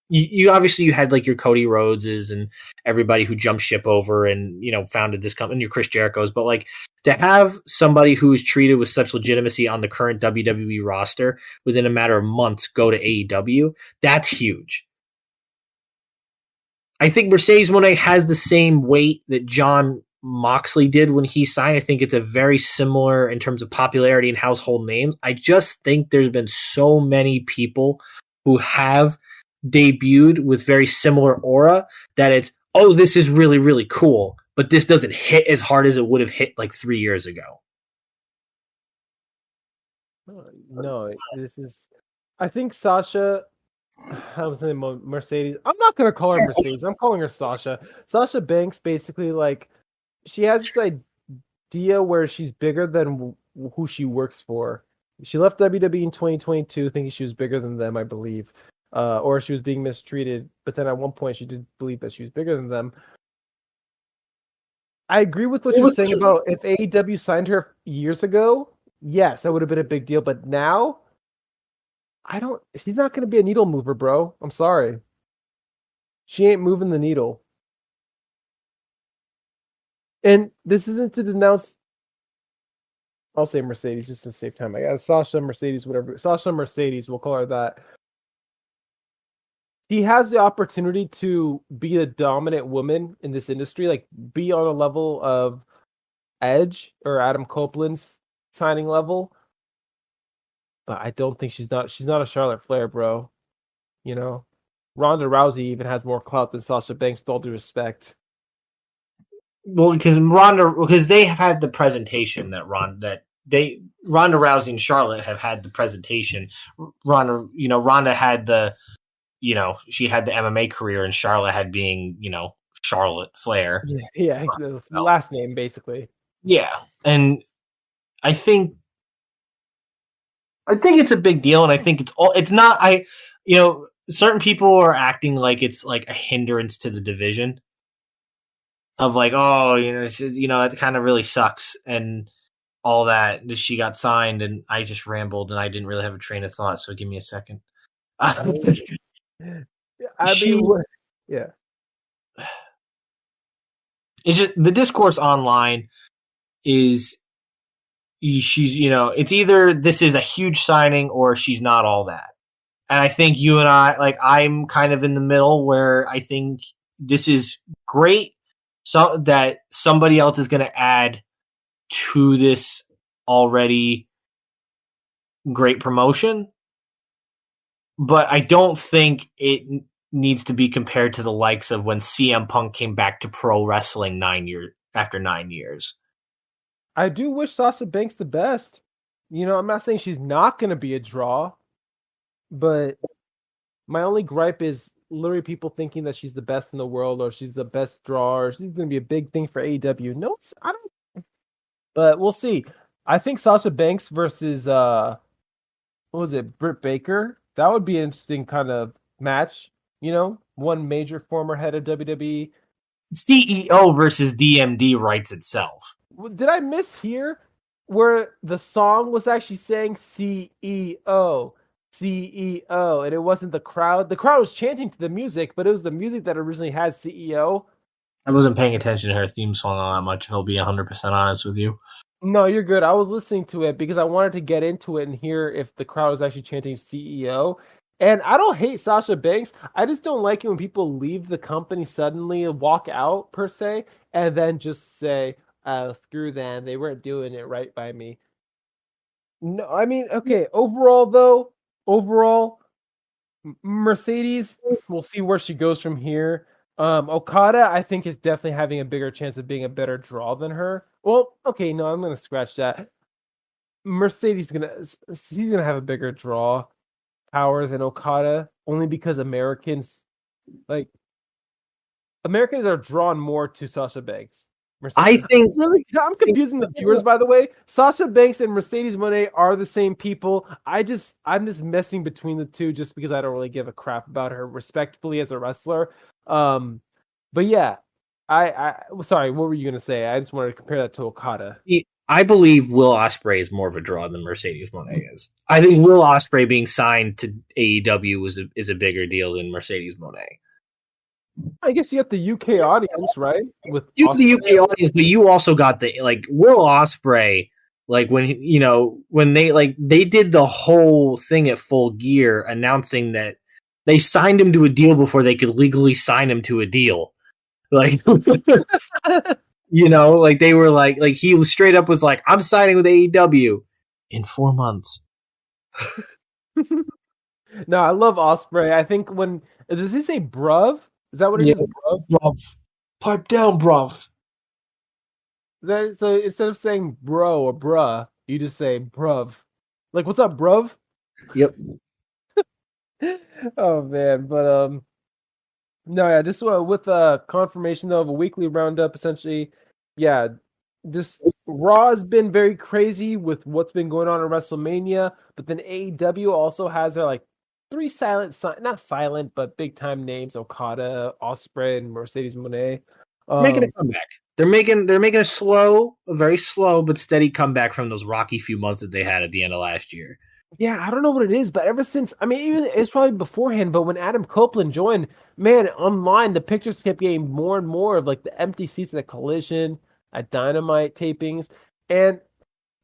S2: you obviously you had your Cody Rhodeses and everybody who jumped ship over and founded this company, and your Chris Jericho's, but to have somebody who is treated with such legitimacy on the current WWE roster within a matter of months go to AEW, that's huge. I think Mercedes Mone has the same weight that Jon Moxley did when he signed. I think it's a very similar in terms of popularity and household names. I just think there's been so many people who have debuted with very similar aura that it's, oh, this is really, really cool, but this doesn't hit as hard as it would have hit 3 years ago.
S1: No, this is, I think Sasha, I was saying Mercedes. I'm not not gonna call her Mercedes. I'm calling her Sasha. Sasha Banks basically like she has this idea where she's bigger than who she works for. She left WWE in 2022 thinking she was bigger than them, I believe, or she was being mistreated. But then at one point she did believe that she was bigger than them. I agree with what you're saying about if AEW signed her years ago. Yes, that would have been a big deal. But now, she's not going to be a needle mover, bro. I'm sorry. She ain't moving the needle. And this isn't to denounce. I'll say Mercedes just to save time. I got Sasha, Mercedes, whatever. Sasha, Mercedes, we'll call her that. She has the opportunity to be a dominant woman in this industry, like be on a level of Edge or Adam Copeland's signing level. But I don't think she's not a Charlotte Flair, bro. You know? Ronda Rousey even has more clout than Sasha Banks, with all due respect.
S2: Well, because they have had the presentation that Ronda Rousey and Charlotte have had the presentation. Ronda had the, she had the MMA career, and Charlotte had being, Charlotte Flair.
S1: Yeah, the last name basically.
S2: Yeah, and I think it's a big deal, and I think it's not. Certain people are acting like it's like a hindrance to the division. Of like, oh, it kind of really sucks and all that she got signed, and I just rambled and I didn't really have a train of thought. So give me a second.
S1: Yeah.
S2: It's just the discourse online is she's, it's either this is a huge signing or she's not all that. And I think you and I'm kind of in the middle where I think this is great. So that somebody else is going to add to this already great promotion, but I don't think it needs to be compared to the likes of when CM Punk came back to pro wrestling 9 years.
S1: I do wish Sasha Banks the best. I'm not saying she's not going to be a draw, but my only gripe is literally people thinking that she's the best in the world or she's the best draw or she's going to be a big thing for AEW. No, I don't. But we'll see. I think Sasha Banks versus Britt Baker. That would be an interesting kind of match. One major former head of WWE.
S2: CEO versus DMD writes itself.
S1: Did I mishear where the song was actually saying CEO? CEO, and it wasn't the crowd. The crowd was chanting to the music, but it was the music that originally had CEO.
S2: I wasn't paying attention to her theme song all that much, if I'll be 100% honest with you.
S1: No, you're good. I was listening to it because I wanted to get into it and hear if the crowd was actually chanting CEO. And I don't hate Sasha Banks. I just don't like it when people leave the company suddenly, walk out per se, and then just say, screw them. They weren't doing it right by me. No, I mean, okay, overall, Mercedes, we'll see where she goes from here. Okada, I think, is definitely having a bigger chance of being a better draw than her. Well, okay, no, I'm gonna scratch that. Mercedes she's gonna have a bigger draw power than Okada, only because Americans are drawn more to Sasha Banks.
S2: Mercedes. I think
S1: I'm confusing the viewers, by the way. Sasha Banks and Mercedes Mone are the same people. I'm just messing between the two just because I don't really give a crap about her respectfully as a wrestler. But yeah, I sorry, what were you gonna say? I just wanted to compare that to Okada.
S2: I believe Will Ospreay is more of a draw than Mercedes Mone is. I think Will Ospreay being signed to AEW is a bigger deal than Mercedes Mone.
S1: I guess you got the UK audience, right?
S2: With the UK audience, but you also got the Will Ospreay. When they did the whole thing at Full Gear, announcing that they signed him to a deal before they could legally sign him to a deal. They were he straight up was like, "I'm signing with AEW in 4 months."
S1: No, I love Ospreay. I think does he say bruv? Is that what it is?
S2: Bruv. Pipe down, bruv.
S1: So instead of saying bro or bruh, you just say bruv. Like, what's up, bruv?
S2: Yep.
S1: Oh man, but No, yeah, just with confirmation though of a weekly roundup, essentially, yeah, just Raw has been very crazy with what's been going on in WrestleMania, but then AEW also has their like three not silent, but big time names: Okada, Ospreay, and Mercedes Moné.
S2: Making a comeback. They're making a very slow but steady comeback from those rocky few months that they had at the end of last year.
S1: Yeah, I don't know what it is, but ever since, I mean, even it's probably beforehand, but when Adam Copeland joined, man, online the pictures kept getting more and more of like the empty seats at the Collision, at Dynamite tapings, and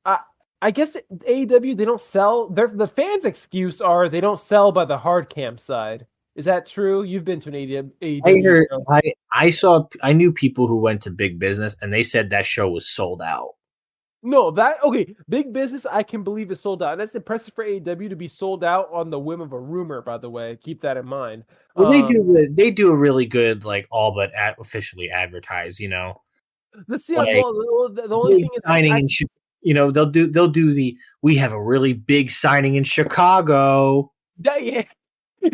S1: I I guess AEW they don't sell. The fans' excuse are they don't sell by the hard cam side. Is that true? You've been to an
S2: I
S1: AEW
S2: heard
S1: show.
S2: I knew people who went to Big Business and they said that show was sold out.
S1: No, that okay. Big Business, I can believe is sold out. And that's impressive for AEW to be sold out on the whim of a rumor. By the way, keep that in mind.
S2: Well, they do a really good like all but officially advertise,
S1: The see,
S2: like
S1: well, the only
S2: big
S1: thing is,
S2: signing in they'll do the we have a really big signing in Chicago.
S1: yeah,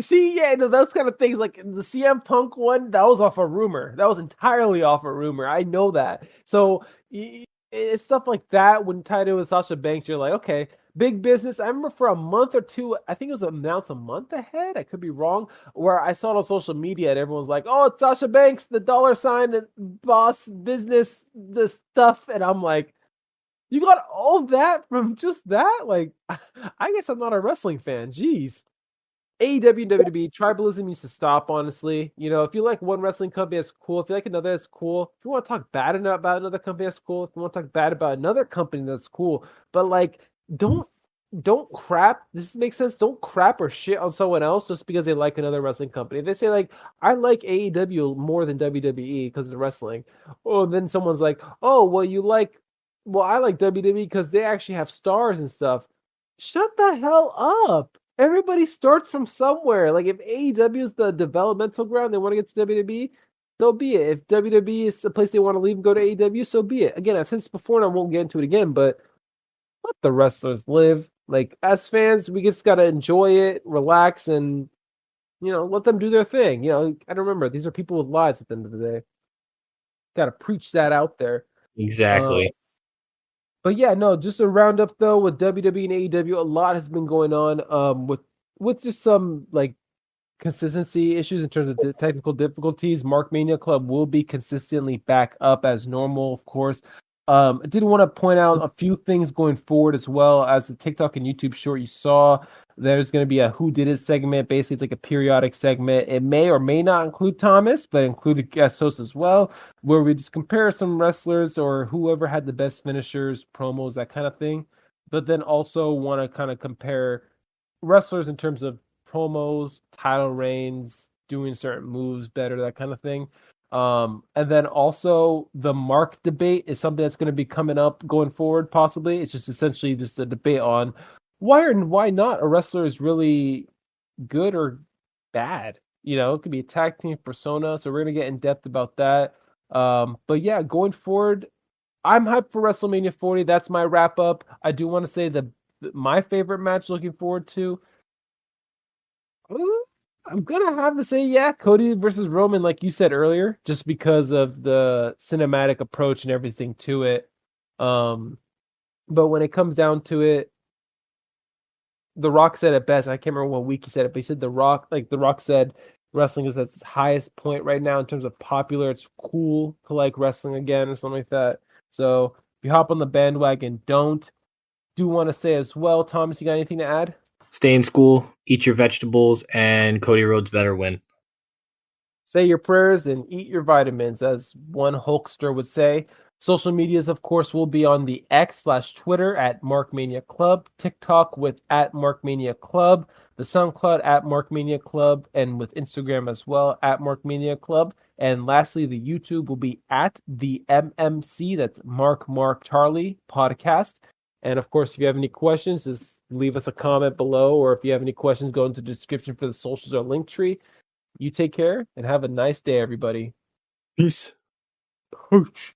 S1: see, yeah, no, those kind of things like the CM Punk one, that was off a rumor. That was entirely off a rumor. I know that. So it's stuff like that when tied in with Sasha Banks, you're like, okay, big business. I remember for a month or two, I think it was announced a month ahead. I could be wrong. Where I saw it on social media and everyone's like, oh, it's Sasha Banks, the dollar sign, the boss business, the stuff, and I'm like. You got all that from just that? Like, I guess I'm not a wrestling fan. Jeez. AEW and WWE, tribalism needs to stop, honestly. If you like one wrestling company, that's cool. If you like another, that's cool. If you want to talk bad about another company, that's cool. If you want to talk bad about another company, that's cool. But like, don't don't crap. This makes sense. Don't crap or shit on someone else just because they like another wrestling company. If they say like, I like AEW more than WWE because of wrestling. Oh, then someone's like, oh, well, I like WWE because they actually have stars and stuff. Shut the hell up. Everybody starts from somewhere. Like if AEW is the developmental ground, they want to get to WWE, so be it. If WWE is a place they want to leave and go to AEW, so be it. Again, I've said this before and I won't get into it again, but let the wrestlers live. Like as fans, we just gotta enjoy it, relax, and let them do their thing. I don't remember these are people with lives at the end of the day. Gotta preach that out there. Uh,
S2: Exactly.
S1: but yeah, no, just a roundup though with WWE and AEW, a lot has been going on. With just some like consistency issues in terms of technical difficulties. Mark Mania Club will be consistently back up as normal, of course. I did want to point out a few things going forward as well as the TikTok and YouTube short you saw. There's going to be a Who Did It segment. Basically, it's like a periodic segment. It may or may not include Thomas, but include a guest host as well, where we just compare some wrestlers or whoever had the best finishers, promos, that kind of thing. But then also want to kind of compare wrestlers in terms of promos, title reigns, doing certain moves better, that kind of thing. And then also the mark debate is something that's going to be coming up going forward, possibly. It's just essentially just a debate on why or why not a wrestler is really good or bad. It could be a tag team persona, so we're gonna get in depth about that. But yeah, going forward, I'm hyped for WrestleMania 40. That's my wrap up. I do want to say my favorite match looking forward to I'm gonna have to say, yeah, Cody versus Roman, like you said earlier, just because of the cinematic approach and everything to it. Um, but when it comes down to it, The Rock said it best. I can't remember what week he said it, but he said The Rock said wrestling is at its highest point right now in terms of popular. It's cool to like wrestling again or something like that. So if you hop on the bandwagon, don't. Do want to say as well, Thomas, you got anything to add?
S2: Stay in school, eat your vegetables, and Cody Rhodes better win.
S1: Say your prayers and eat your vitamins, as one Hulkster would say. Social medias, of course, will be on the X/Twitter at Markmania Club, TikTok with at Markmania Club, the SoundCloud at Markmania Club, and with Instagram as well at Markmania Club. And lastly, the YouTube will be at the MMC, that's Mark Charlie podcast. And of course, if you have any questions, just leave us a comment below, or if you have any questions, go into the description for the socials or link tree. You take care and have a nice day, everybody.
S2: Peace.
S1: Pooch.